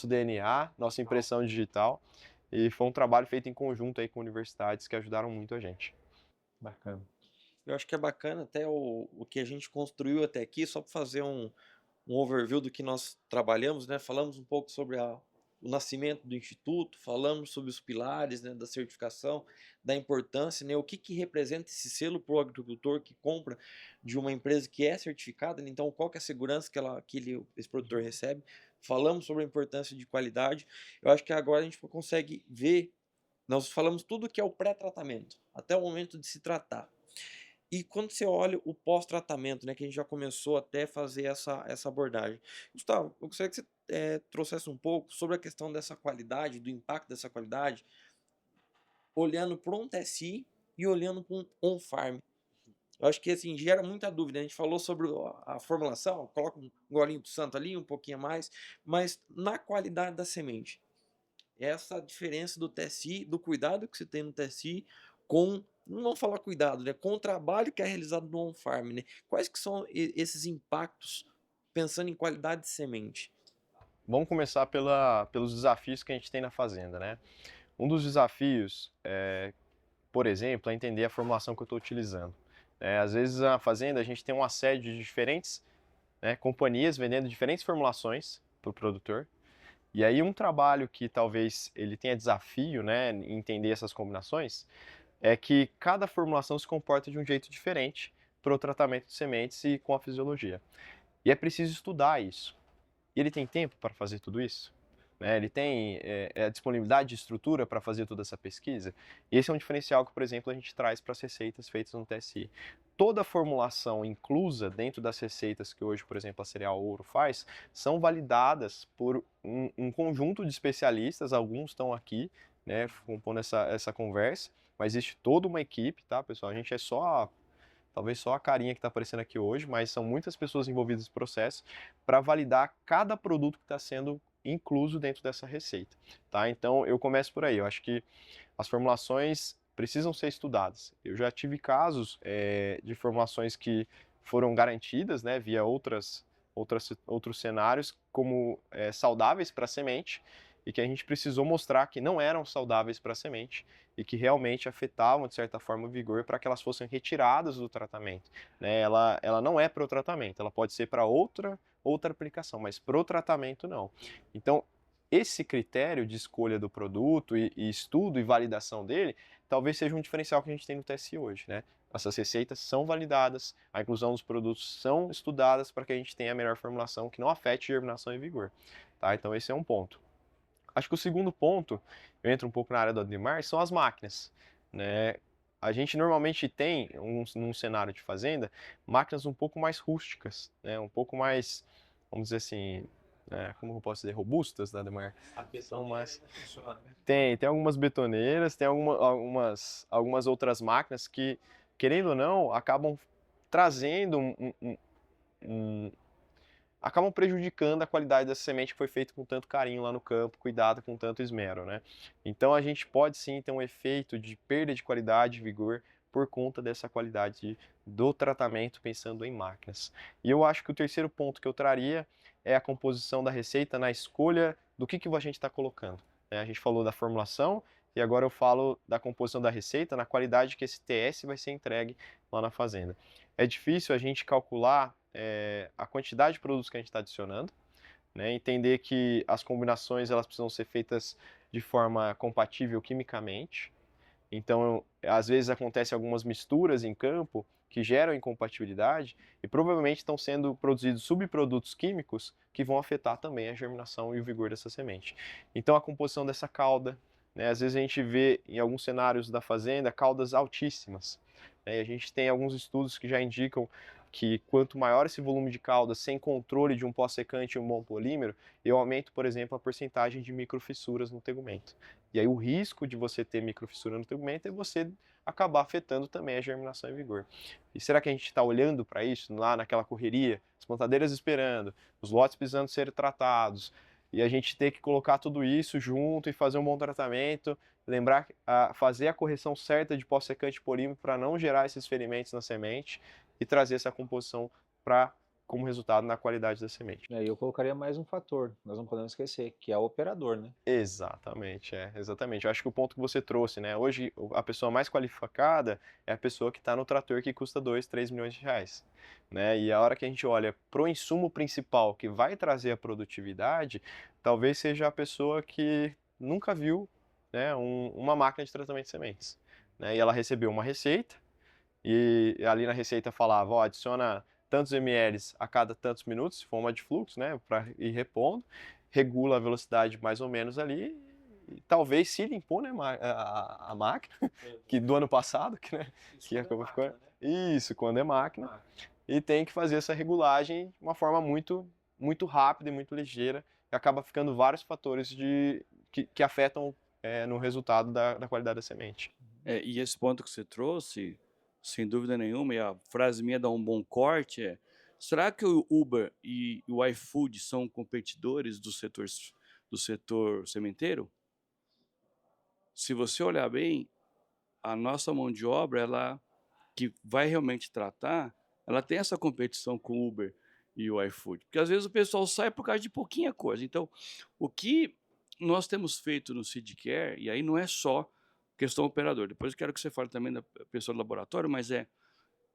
[SPEAKER 4] DNA, nossa impressão digital, e foi um trabalho feito em conjunto aí com universidades que ajudaram muito a gente.
[SPEAKER 2] Bacana.
[SPEAKER 1] Eu acho que é bacana até o que a gente construiu até aqui, só para fazer um overview do que nós trabalhamos, né? Falamos um pouco sobre o nascimento do Instituto, falamos sobre os pilares, né, da certificação, da importância, né, o que representa esse selo para o agricultor que compra de uma empresa que é certificada, né, então qual que é a segurança que esse produtor recebe. Falamos sobre a importância de qualidade. Eu acho que agora a gente consegue ver, nós falamos tudo que é o pré-tratamento, até o momento de se tratar. E quando você olha o pós-tratamento, né, que a gente já começou até a fazer essa abordagem. Gustavo, eu gostaria que você trouxesse um pouco sobre a questão dessa qualidade, do impacto dessa qualidade, olhando para um TSI e olhando para um on-farm. Eu acho que assim, gera muita dúvida. A gente falou sobre a formulação, coloca um golinho do santo ali, um pouquinho a mais, mas na qualidade da semente. Essa diferença do TSI, do cuidado que você tem no TSI com, não vamos falar cuidado, né, com o trabalho que é realizado no on-farm, né? Quais que são esses impactos pensando em qualidade de semente?
[SPEAKER 4] Vamos começar pelos desafios que a gente tem na fazenda, né? Um dos desafios por exemplo, é entender a formulação que eu estou utilizando. Às vezes na fazenda a gente tem um assédio de diferentes companhias vendendo diferentes formulações para o produtor. E aí um trabalho que talvez ele tenha desafio, né, em entender essas combinações, é que cada formulação se comporta de um jeito diferente para o tratamento de sementes e com a fisiologia. E é preciso estudar isso. E ele tem tempo para fazer tudo isso? Né? Ele tem a disponibilidade de estrutura para fazer toda essa pesquisa? E esse é um diferencial que, por exemplo, a gente traz para as receitas feitas no TSI. Toda a formulação inclusa dentro das receitas que hoje, por exemplo, a Cereal Ouro faz, são validadas por um conjunto de especialistas, alguns estão aqui, né, compondo essa conversa, mas existe toda uma equipe, tá, pessoal? A gente é talvez só a carinha que está aparecendo aqui hoje, mas são muitas pessoas envolvidas no processo para validar cada produto que está sendo incluso dentro dessa receita, tá? Então eu começo por aí. Eu acho que as formulações precisam ser estudadas. Eu já tive casos de formulações que foram garantidas, né, via outros cenários como saudáveis para a semente, e que a gente precisou mostrar que não eram saudáveis para a semente e que realmente afetavam, de certa forma, o vigor para que elas fossem retiradas do tratamento, né? Ela não é para o tratamento, ela pode ser para outra aplicação, mas para o tratamento não. Então, esse critério de escolha do produto e estudo e validação dele, talvez seja um diferencial que a gente tem no TSI hoje, né? Essas receitas são validadas, a inclusão dos produtos são estudadas para que a gente tenha a melhor formulação que não afete germinação e vigor, tá? Então esse é um ponto. Acho que o segundo ponto, eu entro um pouco na área do Ademar, são as máquinas, né? A gente normalmente tem, num cenário de fazenda, máquinas um pouco mais rústicas, né? Um pouco mais, vamos dizer assim, como eu posso dizer, robustas, né, Ademar? São mais... Tem algumas betoneiras, tem algumas outras máquinas que, querendo ou não, acabam trazendo acabam prejudicando a qualidade dessa semente que foi feita com tanto carinho lá no campo, cuidado com tanto esmero, né? Então a gente pode sim ter um efeito de perda de qualidade e vigor por conta dessa qualidade do tratamento pensando em máquinas. E eu acho que o terceiro ponto que eu traria é a composição da receita na escolha do que a gente está colocando, né? A gente falou da formulação e agora eu falo da composição da receita na qualidade que esse TS vai ser entregue lá na fazenda. É difícil a gente calcular a quantidade de produtos que a gente está adicionando, né? Entender que as combinações elas precisam ser feitas de forma compatível quimicamente. Então, às vezes acontecem algumas misturas em campo que geram incompatibilidade e provavelmente estão sendo produzidos subprodutos químicos que vão afetar também a germinação e o vigor dessa semente. Então, a composição dessa cauda, né? Às vezes a gente vê em alguns cenários da fazenda caudas altíssimas, né? E a gente tem alguns estudos que já indicam que quanto maior esse volume de cauda sem controle de um pós-secante e um bom polímero, eu aumento, por exemplo, a porcentagem de microfissuras no tegumento. E aí o risco de você ter microfissura no tegumento é você acabar afetando também a germinação e vigor. E será que a gente está olhando para isso lá naquela correria, as plantadeiras esperando, os lotes precisando ser tratados, e a gente ter que colocar tudo isso junto e fazer um bom tratamento, lembrar fazer a correção certa de pós-secante e polímero para não gerar esses ferimentos na semente e trazer essa composição como resultado na qualidade da semente.
[SPEAKER 2] E aí eu colocaria mais um fator, nós não podemos esquecer, que é o operador, né?
[SPEAKER 4] Exatamente, exatamente. Eu acho que o ponto que você trouxe, né? Hoje a pessoa mais qualificada é a pessoa que está no trator que custa 2, 3 milhões de reais, né? E a hora que a gente olha para o insumo principal que vai trazer a produtividade, talvez seja a pessoa que nunca viu, né, uma máquina de tratamento de sementes, né? E ela recebeu uma receita e ali na receita falava, ó, adiciona tantos ml a cada tantos minutos, se for uma de fluxo, né, para ir repondo, regula a velocidade mais ou menos ali, e talvez se limpou, né, a máquina, que do ano passado, que, né, que acabou ficando... Isso, quando é máquina, e tem que fazer essa regulagem de uma forma muito, muito rápida e muito ligeira, e acaba ficando vários fatores que afetam no resultado da qualidade da semente.
[SPEAKER 3] E esse ponto que você trouxe, sem dúvida nenhuma, e a frase minha dá um bom corte, será que o Uber e o iFood são competidores do setor sementeiro? Se você olhar bem, a nossa mão de obra, ela que vai realmente tratar, ela tem essa competição com o Uber e o iFood. Porque às vezes o pessoal sai por causa de pouquinha coisa. Então, o que nós temos feito no Seedcare, e aí não é só questão operador, depois eu quero que você fale também da pessoa do laboratório, mas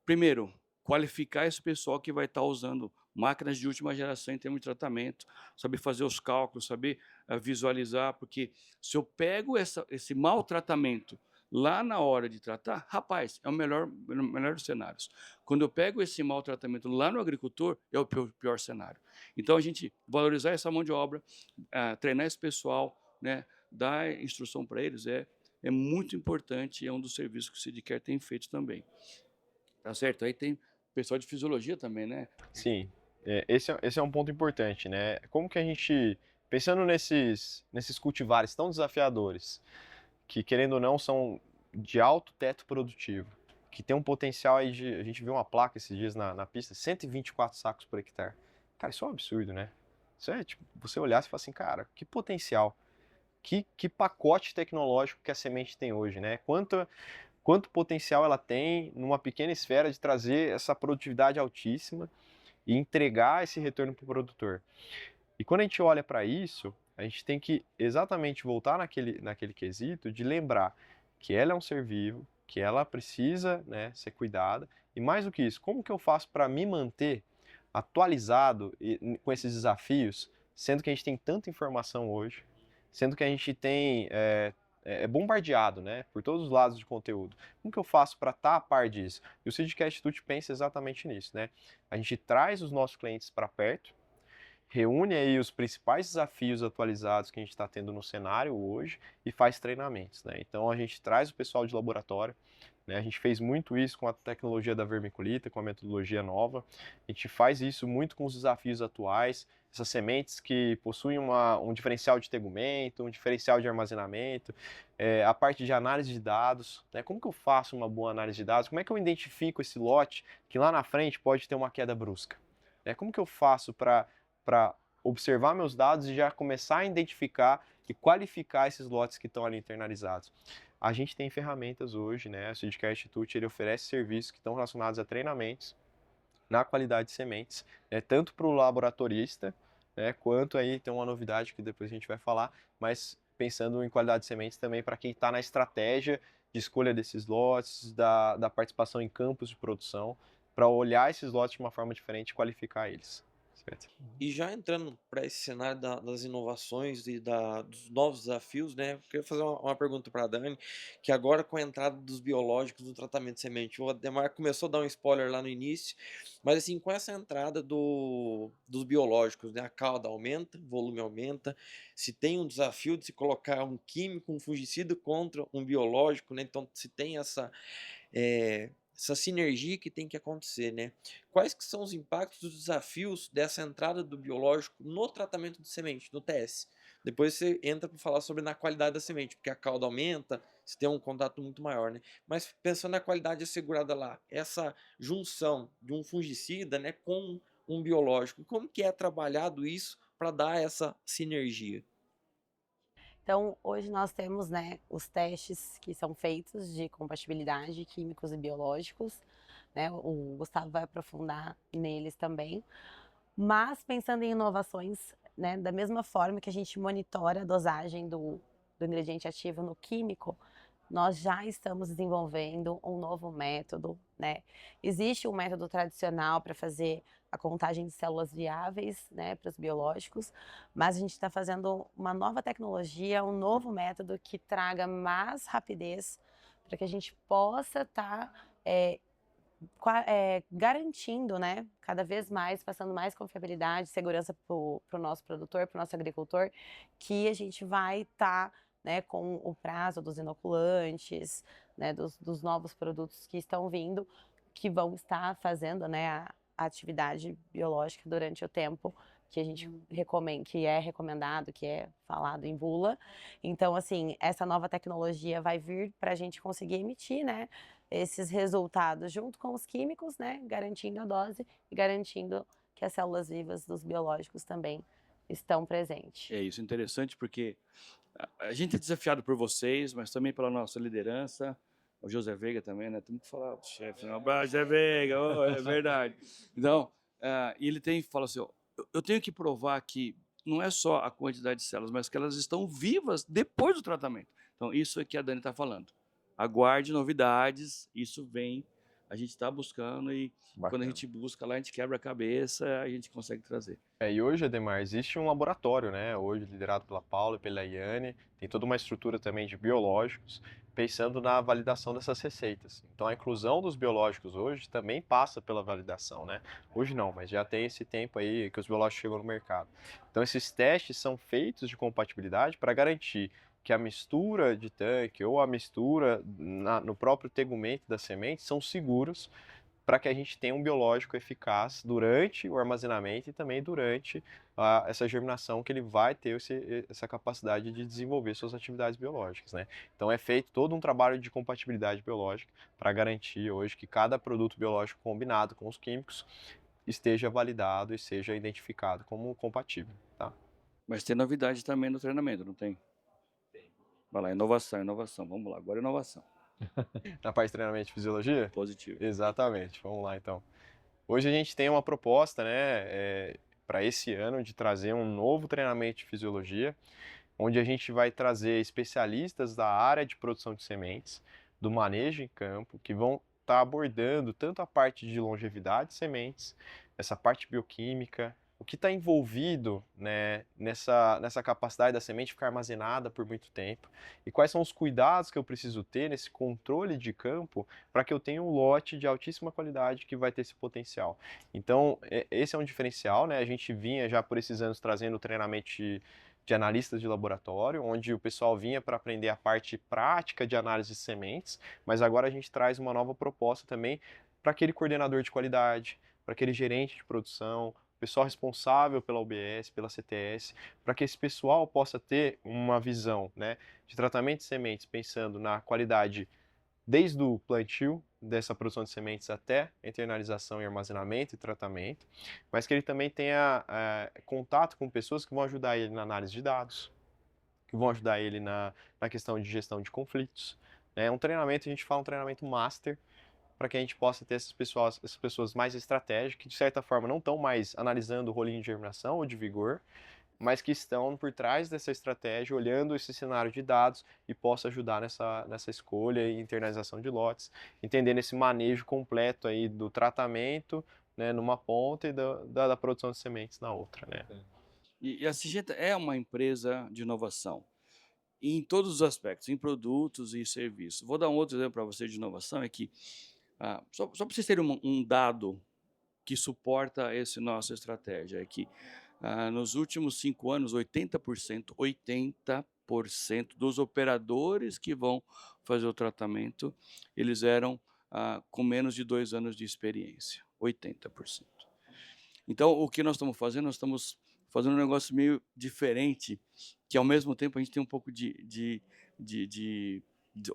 [SPEAKER 3] primeiro, qualificar esse pessoal que vai estar usando máquinas de última geração em termos de tratamento, saber fazer os cálculos, saber visualizar, porque se eu pego esse mau tratamento lá na hora de tratar, rapaz, é o melhor dos cenários. Quando eu pego esse mau tratamento lá no agricultor, é o pior cenário. Então, a gente valorizar essa mão de obra, treinar esse pessoal, né, dar instrução para eles, é muito importante e é um dos serviços que o Seedcare tem feito também. Tá certo? Aí tem pessoal de fisiologia também, né?
[SPEAKER 4] Sim, esse é um ponto importante, né? Como que a gente, pensando nesses cultivares tão desafiadores, que querendo ou não são de alto teto produtivo, que tem um potencial aí a gente viu uma placa esses dias na pista, 124 sacos por hectare. Cara, isso é um absurdo, né? Isso é tipo, você olhar e falar assim, cara, que potencial, que pacote tecnológico que a semente tem hoje, né? Quanto potencial ela tem numa pequena esfera de trazer essa produtividade altíssima e entregar esse retorno para o produtor. E quando a gente olha para isso, a gente tem que exatamente voltar naquele quesito de lembrar que ela é um ser vivo, que ela precisa, né, ser cuidada, e mais do que isso, como que eu faço para me manter atualizado com esses desafios, sendo que a gente tem tanta informação hoje, sendo que a gente tem bombardeado, né, por todos os lados de conteúdo. Como que eu faço para estar a par disso? E o Seedcare Institute pensa exatamente nisso, né? A gente traz os nossos clientes para perto, reúne aí os principais desafios atualizados que a gente está tendo no cenário hoje e faz treinamentos, né? Então a gente traz o pessoal de laboratório, né? A gente fez muito isso com a tecnologia da vermiculita, com a metodologia nova. A gente faz isso muito com os desafios atuais, essas sementes que possuem um diferencial de tegumento, um diferencial de armazenamento, a parte de análise de dados, né? Como que eu faço uma boa análise de dados? Como é que eu identifico esse lote que lá na frente pode ter uma queda brusca? Como que eu faço para observar meus dados e já começar a identificar e qualificar esses lotes que estão ali internalizados? A gente tem ferramentas hoje, né? O Seedcare Institute ele oferece serviços que estão relacionados a treinamentos na qualidade de sementes, tanto para o laboratorista, né, quanto aí tem uma novidade que depois a gente vai falar, mas pensando em qualidade de sementes também para quem está na estratégia de escolha desses lotes, da participação em campos de produção, para olhar esses lotes de uma forma diferente e qualificar eles. Certo?
[SPEAKER 1] E já entrando para esse cenário das inovações e dos novos desafios, né? Eu queria fazer uma pergunta para a Dani, que agora com a entrada dos biológicos no tratamento de semente, o Ademar começou a dar um spoiler lá no início, mas assim, com essa entrada dos biológicos, né? A cauda aumenta, o volume aumenta, se tem um desafio de se colocar um químico, um fungicida contra um biológico, né? Então se tem essa sinergia que tem que acontecer, né? Quais que são os impactos, os desafios dessa entrada do biológico no tratamento de semente, no TS? Depois você entra para falar sobre na qualidade da semente, porque a cauda aumenta, você tem um contato muito maior, né? Mas pensando na qualidade assegurada lá, essa junção de um fungicida, né, com um biológico, como que é trabalhado isso para dar essa sinergia?
[SPEAKER 5] Então, hoje nós temos, né, os testes que são feitos de compatibilidade químicos e biológicos, né? O Gustavo vai aprofundar neles também. Mas pensando em inovações, né, da mesma forma que a gente monitora a dosagem do ingrediente ativo no químico, nós já estamos desenvolvendo um novo método, né? Existe um método tradicional para fazer a contagem de células viáveis, né, para os biológicos, mas a gente está fazendo uma nova tecnologia, um novo método que traga mais rapidez para que a gente possa estar garantindo, né, cada vez mais, passando mais confiabilidade, segurança para o nosso produtor, para o nosso agricultor, que a gente vai estar, né, com o prazo dos inoculantes, né, dos novos produtos que estão vindo, que vão estar fazendo, né, a atividade biológica durante o tempo que a gente recomenda, que é recomendado, que é falado em bula. Então, assim, essa nova tecnologia vai vir para a gente conseguir emitir, né, esses resultados junto com os químicos, né, garantindo a dose e garantindo que as células vivas dos biológicos também estão presentes.
[SPEAKER 3] É isso, interessante porque a gente é desafiado por vocês, mas também pela nossa liderança. O José Veiga também, né? Temos que falar do chefe. Um abraço, José Veiga, oh, é verdade. Então, e ele fala assim, ó, eu tenho que provar que não é só a quantidade de células, mas que elas estão vivas depois do tratamento. Então, isso é que a Dani está falando. Aguarde novidades, isso vem, a gente está buscando e quando a
[SPEAKER 2] Bacana.
[SPEAKER 3] gente busca lá, a gente quebra a cabeça, a gente consegue trazer.
[SPEAKER 4] E hoje, Ademar, existe um laboratório, né? Hoje liderado pela Paula e pela Iane, tem toda uma estrutura também de biológicos, pensando na validação dessas receitas. Então, a inclusão dos biológicos hoje também passa pela validação, né? Hoje não, mas já tem esse tempo aí que os biológicos chegam no mercado. Então, esses testes são feitos de compatibilidade para garantir que a mistura de tanque ou a mistura no próprio tegumento da semente são seguros para que a gente tenha um biológico eficaz durante o armazenamento e também durante essa germinação, que ele vai ter essa capacidade de desenvolver suas atividades biológicas, né? Então é feito todo um trabalho de compatibilidade biológica para garantir hoje que cada produto biológico combinado com os químicos esteja validado e seja identificado como compatível, tá?
[SPEAKER 3] Mas tem novidade também no treinamento, não tem? Vai lá, inovação, inovação. Vamos lá, agora inovação.
[SPEAKER 4] Na parte de treinamento de fisiologia?
[SPEAKER 3] Positivo.
[SPEAKER 4] Exatamente, vamos lá então. Hoje a gente tem uma proposta, né, para esse ano de trazer um novo treinamento de fisiologia, onde a gente vai trazer especialistas da área de produção de sementes, do manejo em campo, que vão estar abordando tanto a parte de longevidade de sementes, essa parte bioquímica, o que está envolvido, né, nessa capacidade da semente ficar armazenada por muito tempo, e quais são os cuidados que eu preciso ter nesse controle de campo para que eu tenha um lote de altíssima qualidade que vai ter esse potencial. Então, esse é um diferencial, né? A gente vinha já por esses anos trazendo treinamento de analistas de laboratório, onde o pessoal vinha para aprender a parte prática de análise de sementes, mas agora a gente traz uma nova proposta também para aquele coordenador de qualidade, para aquele gerente de produção, pessoal responsável pela UBS, pela CTS, para que esse pessoal possa ter uma visão, né, de tratamento de sementes, pensando na qualidade desde o plantio dessa produção de sementes até a internalização e armazenamento e tratamento, mas que ele também tenha contato com pessoas que vão ajudar ele na análise de dados, que vão ajudar ele na questão de gestão de conflitos. Um treinamento, a gente fala um treinamento master, para que a gente possa ter essas pessoas mais estratégicas, que de certa forma não estão mais analisando o rolinho de germinação ou de vigor, mas que estão por trás dessa estratégia, olhando esse cenário de dados e possa ajudar nessa escolha e internalização de lotes, entendendo esse manejo completo aí do tratamento, né, numa ponta e da produção de sementes na outra, né?
[SPEAKER 3] E a Syngenta é uma empresa de inovação em todos os aspectos, em produtos e serviços. Vou dar um outro exemplo para você de inovação, é que, só para vocês terem um dado que suporta essa nossa estratégia, é que nos últimos 5 anos, 80% dos operadores que vão fazer o tratamento, eles eram com menos de 2 anos de experiência, 80%. Então, o que nós estamos fazendo? Nós estamos fazendo um negócio meio diferente, que ao mesmo tempo a gente tem um pouco de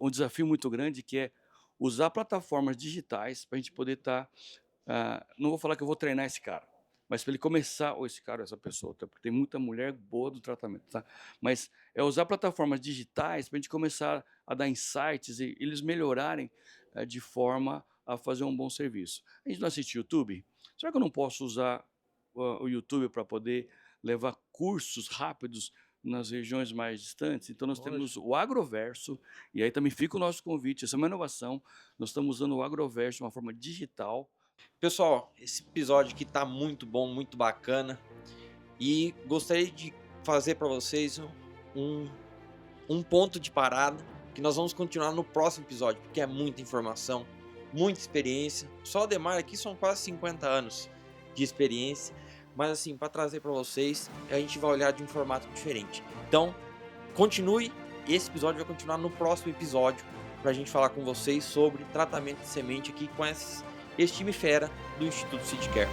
[SPEAKER 3] um desafio muito grande, que é usar plataformas digitais para a gente poder estar... não vou falar que eu vou treinar esse cara, mas para ele começar, ou esse cara, essa pessoa, tá? Porque tem muita mulher boa do tratamento, tá? Mas é usar plataformas digitais para a gente começar a dar insights e eles melhorarem de forma a fazer um bom serviço. A gente não assiste YouTube? Será que eu não posso usar o YouTube para poder levar cursos rápidos nas regiões mais distantes? Então nós temos o Agroverso, e aí também fica o nosso convite, essa é uma inovação, nós estamos usando o Agroverso de uma forma digital.
[SPEAKER 1] Pessoal, esse episódio aqui tá muito bom, muito bacana, e gostaria de fazer para vocês um ponto de parada, que nós vamos continuar no próximo episódio, porque é muita informação, muita experiência. Só o Ademar aqui são quase 50 anos de experiência, mas assim, para trazer para vocês, a gente vai olhar de um formato diferente. Então, continue, esse episódio vai continuar no próximo episódio, para a gente falar com vocês sobre tratamento de semente aqui com esse time fera do Instituto Seedcare.